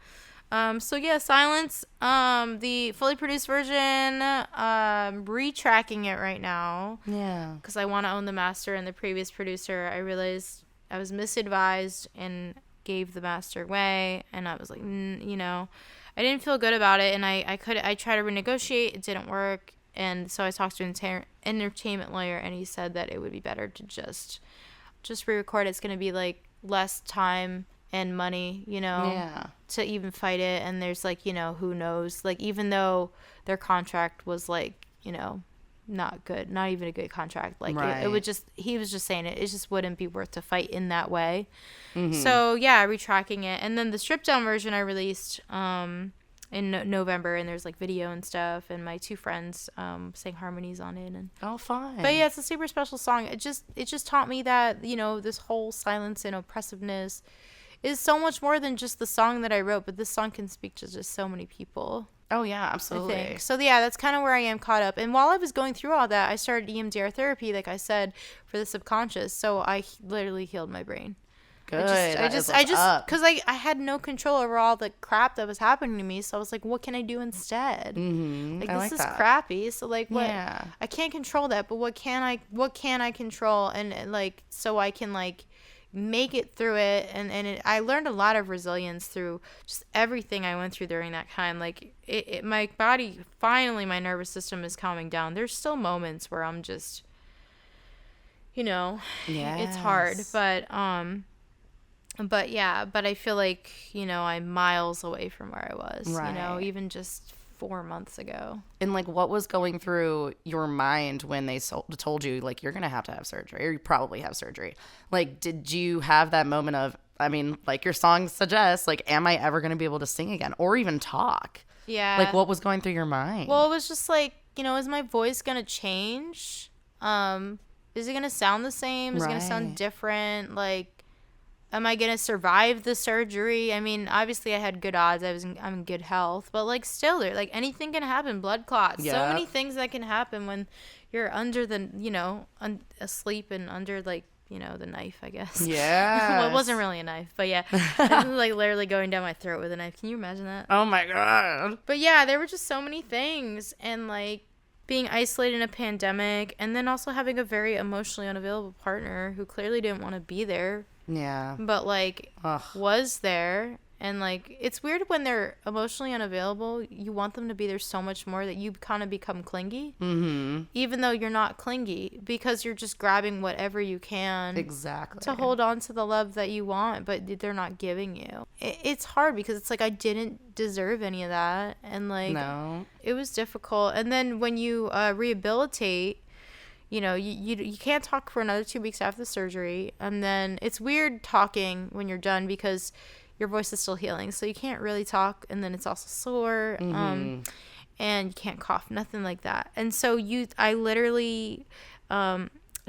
Speaker 2: Silence, the fully produced version, retracking it right now. Yeah. Because I want to own the master, and the previous producer, I realized I was misadvised and gave the master away, and I was like, I didn't feel good about it, and I tried to renegotiate, it didn't work, and so I talked to an entertainment lawyer, and he said that it would be better to just re-record it. It's going to be like less time and money, to even fight it. And there's like, who knows, like, even though their contract was like, not good, not even a good contract, like it would just, he was just saying it just wouldn't be worth to fight in that way. Mm-hmm. So retracking it. And then the stripped down version I released in November, and there's like video and stuff, and my two friends sang harmonies on it. And
Speaker 1: fun.
Speaker 2: But it's a super special song. It just taught me that this whole silence and oppressiveness is so much more than just the song that I wrote, but this song can speak to just so many people.
Speaker 1: Oh, yeah, absolutely.
Speaker 2: I think. So, that's kind of where I am caught up. And while I was going through all that, I started EMDR therapy, like I said, for the subconscious. So I literally healed my brain.
Speaker 1: Good.
Speaker 2: Because I had no control over all the crap that was happening to me. So I was like, what can I do instead?
Speaker 1: Mm-hmm.
Speaker 2: This is crappy. So like, what? Yeah. I can't control that, but what can I control? And like, so I can like make it through it. And I learned a lot of resilience through just everything I went through during that time. Like my body, finally my nervous system is calming down. There's still moments where I'm just it's hard. But I feel like, I'm miles away from where I was, even just 4 months ago.
Speaker 1: And like, what was going through your mind when they told you, like, you're going to have surgery, or you probably have surgery? Like, did you have that moment of, I mean, like your song suggests, like, am I ever going to be able to sing again or even talk?
Speaker 2: Yeah.
Speaker 1: Like, what was going through your mind?
Speaker 2: Well, it was just like, is my voice going to change? Is it going to sound the same? Is it going to sound different? Like, am I going to survive the surgery? I mean, obviously I had good odds. I'm in good health, but like still there, like anything can happen, blood clots. So many things that can happen when you're under the, asleep and under like, the knife, I guess.
Speaker 1: Yeah.
Speaker 2: Well, it wasn't really a knife, but yeah. It was like literally going down my throat with a knife. Can you imagine that?
Speaker 1: Oh my God.
Speaker 2: But yeah, there were just so many things, and like being isolated in a pandemic, and then also having a very emotionally unavailable partner who clearly didn't want to be there.
Speaker 1: Yeah.
Speaker 2: But like was there. And like, it's weird when they're emotionally unavailable, you want them to be there so much more that you kind of become clingy. Mm-hmm. Even though you're not clingy, because you're just grabbing whatever you can.
Speaker 1: Exactly.
Speaker 2: To hold on to the love that you want, but they're not giving you. It's hard because it's like, I didn't deserve any of that. And like,
Speaker 1: no,
Speaker 2: it was difficult. And then when you rehabilitate, you can't talk for another 2 weeks after the surgery. And then it's weird talking when you're done because your voice is still healing, so you can't really talk, and then it's also sore, and you can't cough, nothing like that. And so I literally, shout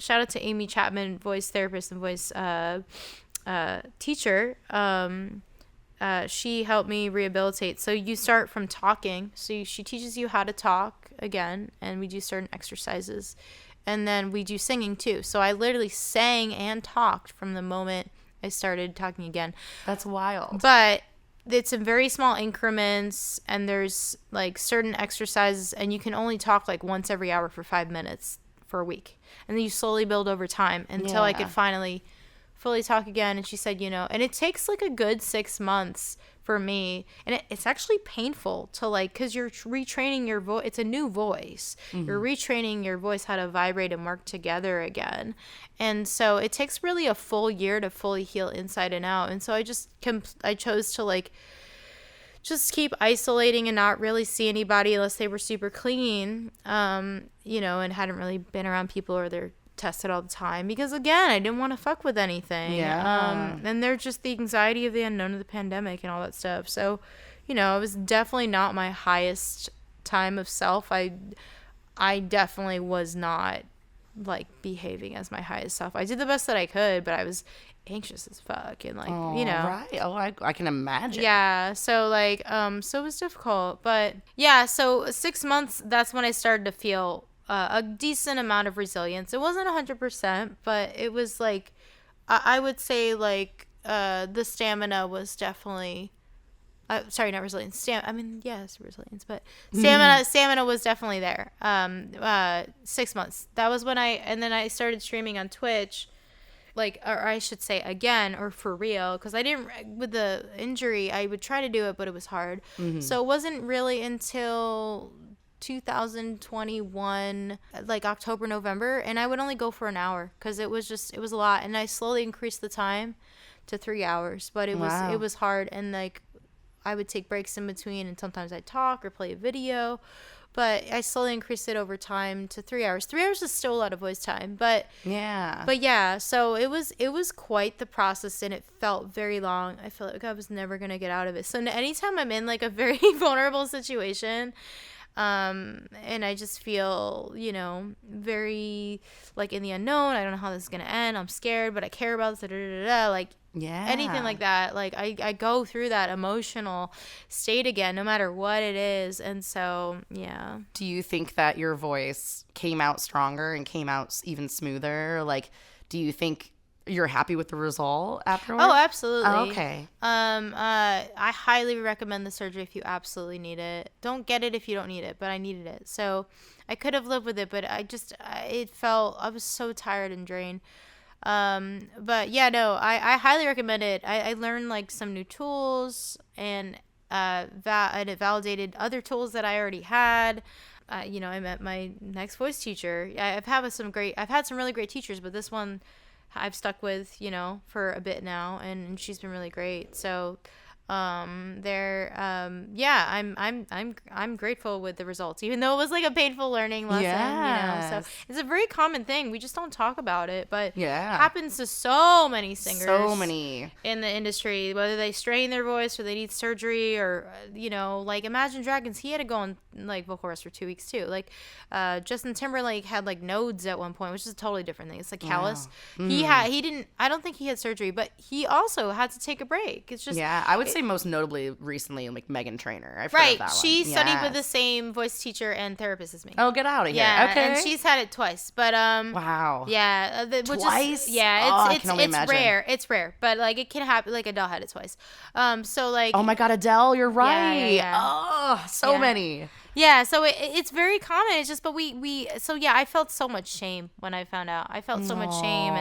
Speaker 2: out to Amy Chapman, voice therapist and voice teacher. She helped me rehabilitate. So you start from talking. So she teaches you how to talk again, and we do certain exercises, and then we do singing too. So I literally sang and talked from the moment I started talking again.
Speaker 1: That's wild.
Speaker 2: But it's in very small increments, and there's like certain exercises, and you can only talk like once every hour for 5 minutes for a week. And then you slowly build over time until I could finally fully talk again. And she said, and it takes like a good 6 months for me. And it's actually painful to like, because you're retraining your voice. It's a new voice. Mm-hmm. You're retraining your voice how to vibrate and work together again. And so it takes really a full year to fully heal inside and out. And so I chose to like just keep isolating and not really see anybody unless they were super clean, and hadn't really been around people or they're tested all the time, because again, I didn't want to fuck with anything. And there's just the anxiety of the unknown of the pandemic and all that stuff. So, it was definitely not my highest time of self. I definitely was not like behaving as my highest self. I did the best that I could, but I was anxious as fuck, and like,
Speaker 1: right. I can imagine.
Speaker 2: Yeah. So like, so it was difficult, but yeah. So 6 months, that's when I started to feel a decent amount of resilience. It wasn't 100%, but it was like, I would say like, the stamina was definitely, sorry, not resilience. Yes, resilience, but stamina was definitely there. 6 months. That was when and then I started streaming on Twitch, like, or I should say again, or for real, because I didn't, with the injury, I would try to do it, but it was hard. Mm-hmm. So it wasn't really until 2021, like October, November, and I would only go for an hour because it was a lot, and I slowly increased the time to 3 hours, but it was hard, and like I would take breaks in between, and sometimes I'd talk or play a video, but I slowly increased it over time to 3 hours. 3 hours is still a lot of voice time, but yeah, so it was quite the process, and it felt very long. I felt like I was never gonna get out of it. So anytime I'm in like a very vulnerable situation, and I just feel, very like in the unknown. I don't know how this is gonna end. I'm scared, but I care about this. Like, anything like that. Like I go through that emotional state again, no matter what it is. And so, yeah.
Speaker 1: Do you think that your voice came out stronger and came out even smoother? Like, do you think you're happy with the result afterwards?
Speaker 2: Oh, absolutely.
Speaker 1: Oh, okay.
Speaker 2: I highly recommend the surgery if you absolutely need it. Don't get it if you don't need it, but I needed it. So I could have lived with it, but I was so tired and drained. But yeah, no, I highly recommend it. I learned like some new tools, and it validated other tools that I already had. I met my next voice teacher. I've had some really great teachers, but this one I've stuck with, for a bit now, and she's been really great. So I'm grateful with the results, even though it was like a painful learning lesson. So it's a very common thing. We just don't talk about it, but it happens to so many singers, in the industry, whether they strain their voice or they need surgery, or like Imagine Dragons, he had to go on like vocal rest for 2 weeks too. Like Justin Timberlake had like nodes at one point, which is a totally different thing. It's like callus. I don't think he had surgery, but he also had to take a break. It's just
Speaker 1: I would say most notably recently, like Meghan Trainor. I've heard of that one.
Speaker 2: She studied with the same voice teacher and therapist as me.
Speaker 1: Oh, get out of here.
Speaker 2: Yeah,
Speaker 1: okay.
Speaker 2: and she's had it twice. But
Speaker 1: wow.
Speaker 2: Yeah,
Speaker 1: twice.
Speaker 2: It's rare. It's rare, but like it can happen. Like Adele had it twice. So like.
Speaker 1: Oh my God, Adele, you're right.
Speaker 2: Yeah.
Speaker 1: Oh, so many.
Speaker 2: Yeah, so it's very common. It's just, but I felt so much shame when I found out. I felt so much shame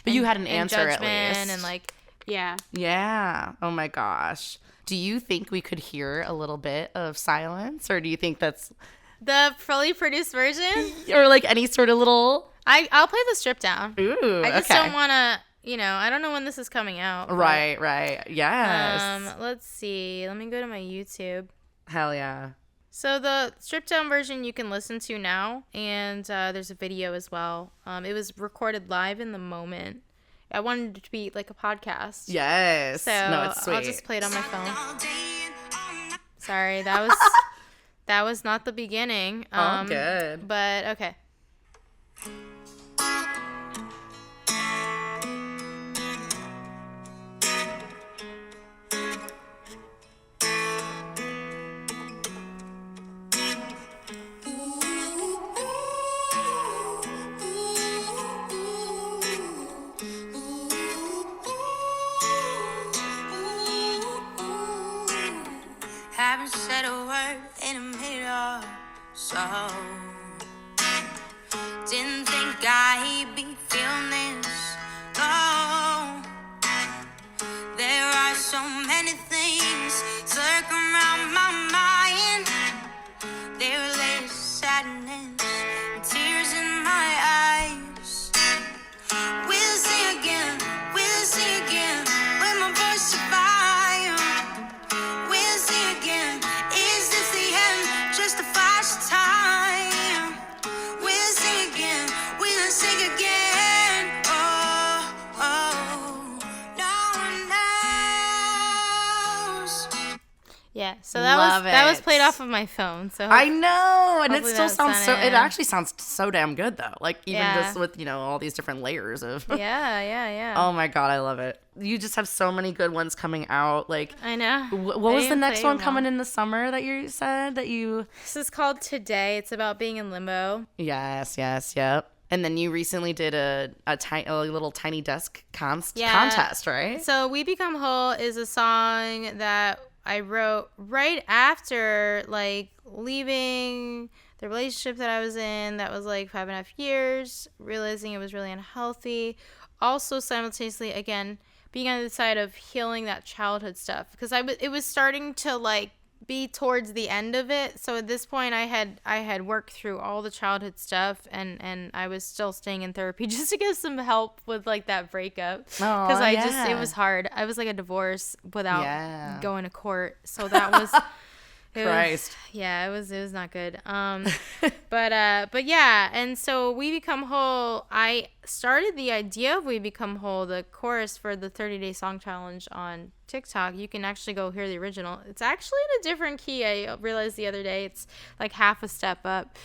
Speaker 1: but you had an answer at
Speaker 2: judgment
Speaker 1: least.
Speaker 2: and like. Yeah.
Speaker 1: Yeah. Oh my gosh. Do you think we could hear a little bit of silence, or do you think that's
Speaker 2: the fully produced version,
Speaker 1: or like any sort of little?
Speaker 2: I'll play the strip down.
Speaker 1: Ooh.
Speaker 2: I just don't want to. I don't know when this is coming out. But,
Speaker 1: right. Yes.
Speaker 2: Let's see. Let me go to my YouTube.
Speaker 1: Hell yeah.
Speaker 2: So the stripped down version you can listen to now, and there's a video as well. It was recorded live in the moment. I wanted it to be like a podcast.
Speaker 1: Yes.
Speaker 2: So
Speaker 1: no, it's sweet.
Speaker 2: I'll just play it on my phone. Sorry, that was not the beginning.
Speaker 1: Good.
Speaker 2: But okay.
Speaker 3: Haven't said a word in a minute or so. Didn't think I'd be feeling this low. There are so many things circling around my mind. There lay sadness and tears in my eyes. We'll see again when my voice survives.
Speaker 2: Yeah, so that was played off of my phone. So
Speaker 1: I know, and it
Speaker 2: hopefully
Speaker 1: still
Speaker 2: that
Speaker 1: sounds so.
Speaker 2: sounded-
Speaker 1: It actually sounds so damn good though. Like even
Speaker 2: Yeah.
Speaker 1: just with all these different layers of.
Speaker 2: Yeah.
Speaker 1: Oh my God, I love it. You just have so many good ones coming out. Like
Speaker 2: I know.
Speaker 1: what was the
Speaker 2: didn't
Speaker 1: next
Speaker 2: play
Speaker 1: one
Speaker 2: them
Speaker 1: coming
Speaker 2: all.
Speaker 1: in the summer that you said that you?
Speaker 2: This is called Today. It's about being in limbo.
Speaker 1: Yes, yep. And then you recently did a little tiny desk
Speaker 2: Yeah.
Speaker 1: contest, right?
Speaker 2: So We Become Whole is a song that I wrote right after like leaving the relationship that I was in that was like 5.5 years, realizing it was really unhealthy. Also simultaneously, again, being on the side of healing that childhood stuff, because it was starting to like be towards the end of it. So at this point I had worked through all the childhood stuff, and I was still staying in therapy just to get some help with like that breakup, because it was hard. I was like a divorce without going to court, so that was
Speaker 1: Christ.
Speaker 2: It was not good. But yeah, and so We Become Whole, I started the idea of We Become Whole, the chorus for the 30-day song challenge on TikTok. You can actually go hear the original. It's actually in a different key. I realized the other day it's like half a step up,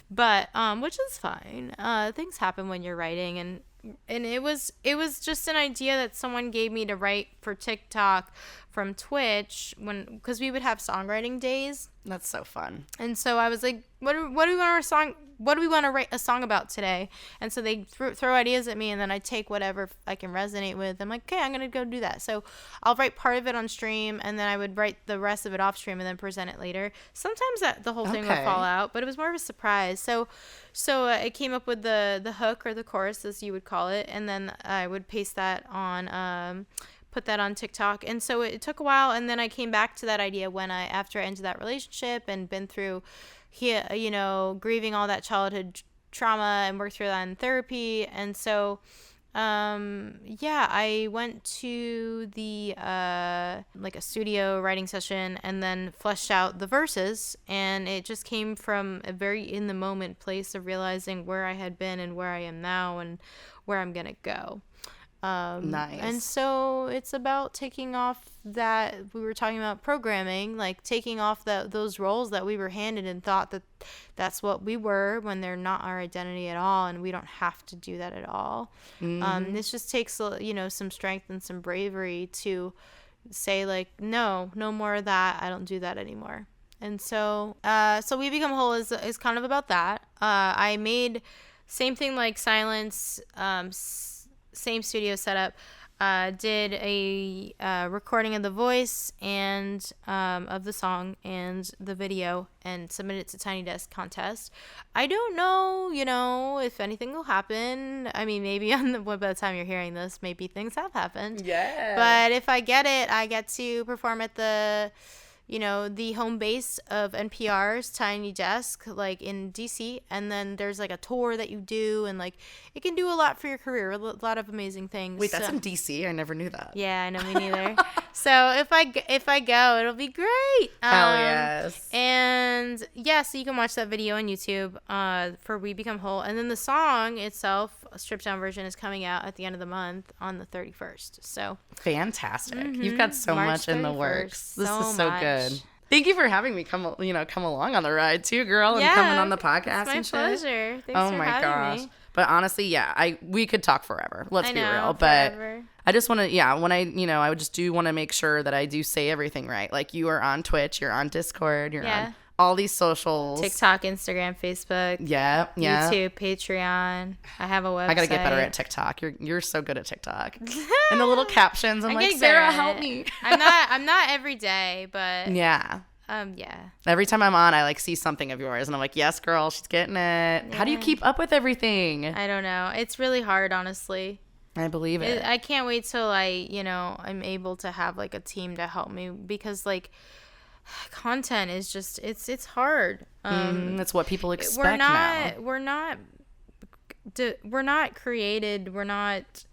Speaker 2: but which is fine. Things happen when you're writing, and it was just an idea that someone gave me to write for TikTok from Twitch, because we would have songwriting days.
Speaker 1: That's so fun.
Speaker 2: And so I was like, what do we want to write a song about today? And so they throw ideas at me, and then I take whatever I can resonate with. I'm like, okay, I'm gonna go do that. So I'll write part of it on stream, and then I would write the rest of it off stream and then present it later. Sometimes the whole thing would fall out, but it was more of a surprise. So I came up with the hook, or the chorus as you would call it, and then I would paste that on put that on TikTok. And so it took a while, and then I came back to that idea after I ended that relationship and been through grieving all that childhood trauma and worked through that in therapy. And so I went to the like a studio writing session and then fleshed out the verses, and it just came from a very in the moment place of realizing where I had been and where I am now and where I'm gonna go.
Speaker 1: Nice.
Speaker 2: And so it's about taking off that, we were talking about programming, like taking off those roles that we were handed and thought that that's what we were, when they're not our identity at all, and we don't have to do that at all. This just takes some strength and some bravery to say, like, no more of that. I don't do that anymore. And so We Become Whole is kind of about that. I made same thing like Silence, same studio setup. Did a recording of the voice and of the song and the video, and submitted it to Tiny Desk contest. I don't know, if anything will happen. I mean, maybe by the time you're hearing this, maybe things have happened.
Speaker 1: Yeah.
Speaker 2: But if I get it, I get to perform at the home base of NPR's Tiny Desk, like in DC, and then there's like a tour that you do, and like it can do a lot for your career, a lot of amazing things.
Speaker 1: Wait, that's in DC? I never knew that.
Speaker 2: Yeah, I know, me neither. So if I go, it'll be great.
Speaker 1: Hell yes.
Speaker 2: And yeah, so you can watch that video on YouTube for We Become Whole, and then the song itself, a stripped down version, is coming out at the end of the month on the 31st. So
Speaker 1: fantastic. You've got so
Speaker 2: March
Speaker 1: much in the
Speaker 2: 31st.
Speaker 1: works. This is so
Speaker 2: much.
Speaker 1: good. Thank you for having me come along on the ride too, girl, and coming on the podcast.
Speaker 2: It's my pleasure. Thanks
Speaker 1: oh
Speaker 2: for
Speaker 1: my
Speaker 2: having
Speaker 1: gosh.
Speaker 2: me.
Speaker 1: But honestly, we could talk forever. Let's be real.
Speaker 2: Forever.
Speaker 1: But I just want to, when I just do want to make sure that I do say everything right. Like, you are on Twitch, you're on Discord, you're on all these socials.
Speaker 2: TikTok, Instagram, Facebook.
Speaker 1: Yeah.
Speaker 2: YouTube, Patreon. I have a website.
Speaker 1: I gotta get better at TikTok. You're so good at TikTok. And the little captions. I'm like,
Speaker 2: getting
Speaker 1: Sarah,
Speaker 2: better at
Speaker 1: help
Speaker 2: it.
Speaker 1: me.
Speaker 2: I'm not every day, but
Speaker 1: yeah.
Speaker 2: yeah.
Speaker 1: Every time I'm on, I like see something of yours, and I'm like, yes, girl, she's getting it.
Speaker 2: Yeah.
Speaker 1: How do you keep up with everything?
Speaker 2: I don't know. It's really hard, honestly.
Speaker 1: I believe it.
Speaker 2: I can't wait till I'm able to have like a team to help me, because like content is just it's hard.
Speaker 1: That's what people expect now.
Speaker 2: We're not created. We're not.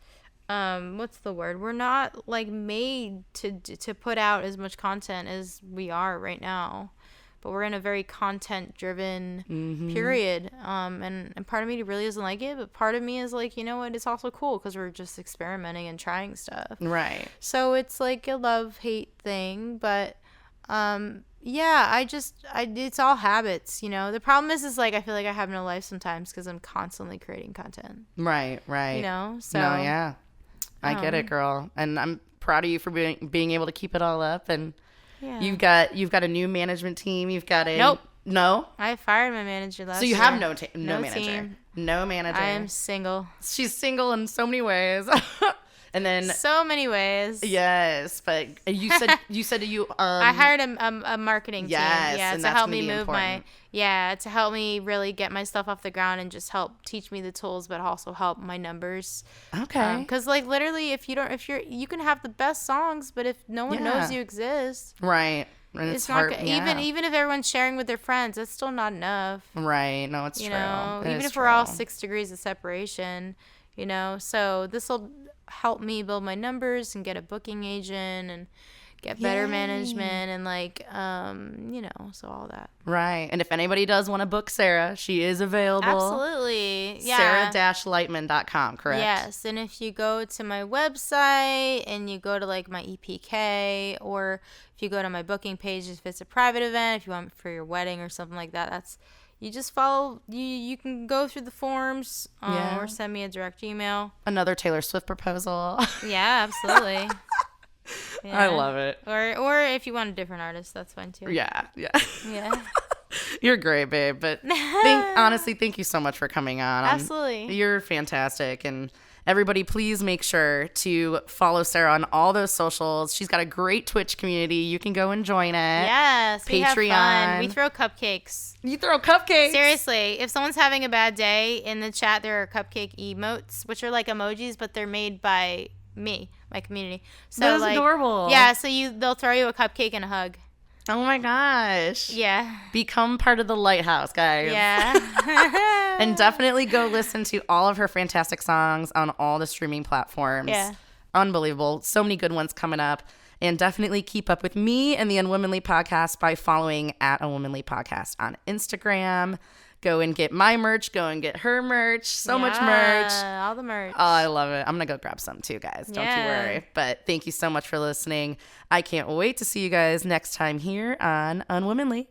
Speaker 2: What's the word? We're not like made to put out as much content as we are right now, but we're in a very content driven period. And part of me really doesn't like it, but part of me is like, you know what? It's also cool because we're just experimenting and trying stuff.
Speaker 1: Right.
Speaker 2: So it's like a love-hate thing, but it's all habits, The problem is like I feel like I have no life sometimes because I'm constantly creating content.
Speaker 1: Right.
Speaker 2: So
Speaker 1: no, yeah. I get it, girl, and I'm proud of you for being able to keep it all up. And you've got a new management team. You've got a no.
Speaker 2: I fired my manager last
Speaker 1: year. So you have no manager,
Speaker 2: team.
Speaker 1: No manager.
Speaker 2: I am single.
Speaker 1: She's single in so many ways. And then
Speaker 2: so many ways.
Speaker 1: Yes, but you said you
Speaker 2: I hired a marketing team.
Speaker 1: Yes,
Speaker 2: to help me move to help me really get my stuff off the ground and just help teach me the tools, but also help my numbers.
Speaker 1: Okay.
Speaker 2: Because like literally, you can have the best songs, but if no one knows you exist,
Speaker 1: right? And it's hard.
Speaker 2: Even if everyone's sharing with their friends, that's still not enough.
Speaker 1: Right. No, it's true.
Speaker 2: Even if we're all 6 degrees of separation, so this will help me build my numbers and get a booking agent and get better management and so all that.
Speaker 1: Right. And if anybody does want to book Sarah, she is available.
Speaker 2: Absolutely. Yeah.
Speaker 1: Sarah-Lightman.com, correct?
Speaker 2: Yes. And if you go to my website and you go to like my EPK, or if you go to my booking page, if it's a private event, if you want for your wedding or something like that, you just follow, you can go through the forms or send me a direct email.
Speaker 1: Another Taylor Swift proposal.
Speaker 2: Yeah, absolutely. Yeah.
Speaker 1: I love it.
Speaker 2: Or if you want a different artist, that's fine too.
Speaker 1: Yeah.
Speaker 2: Yeah.
Speaker 1: You're great, babe. But honestly, thank you so much for coming on.
Speaker 2: Absolutely.
Speaker 1: You're fantastic. And everybody, please make sure to follow Sarah on all those socials. She's got a great Twitch community. You can go and join it.
Speaker 2: Yes. We have fun. We throw cupcakes.
Speaker 1: You throw cupcakes?
Speaker 2: Seriously. If someone's having a bad day, in the chat there are cupcake emotes, which are like emojis, but they're made by me, my community. So
Speaker 1: that's adorable.
Speaker 2: Yeah, so they'll throw you a cupcake and a hug.
Speaker 1: Oh my gosh.
Speaker 2: Yeah.
Speaker 1: Become part of the Lighthouse, guys.
Speaker 2: Yeah.
Speaker 1: And definitely go listen to all of her fantastic songs on all the streaming platforms.
Speaker 2: Yeah.
Speaker 1: Unbelievable. So many good ones coming up. And definitely keep up with me and the Unwomanly podcast by following at Unwomanly Podcast on Instagram. Go and get my merch. Go and get her merch. So much merch.
Speaker 2: All the merch.
Speaker 1: Oh, I love it. I'm going to go grab some too, guys. Don't you worry. But thank you so much for listening. I can't wait to see you guys next time here on Unwomanly.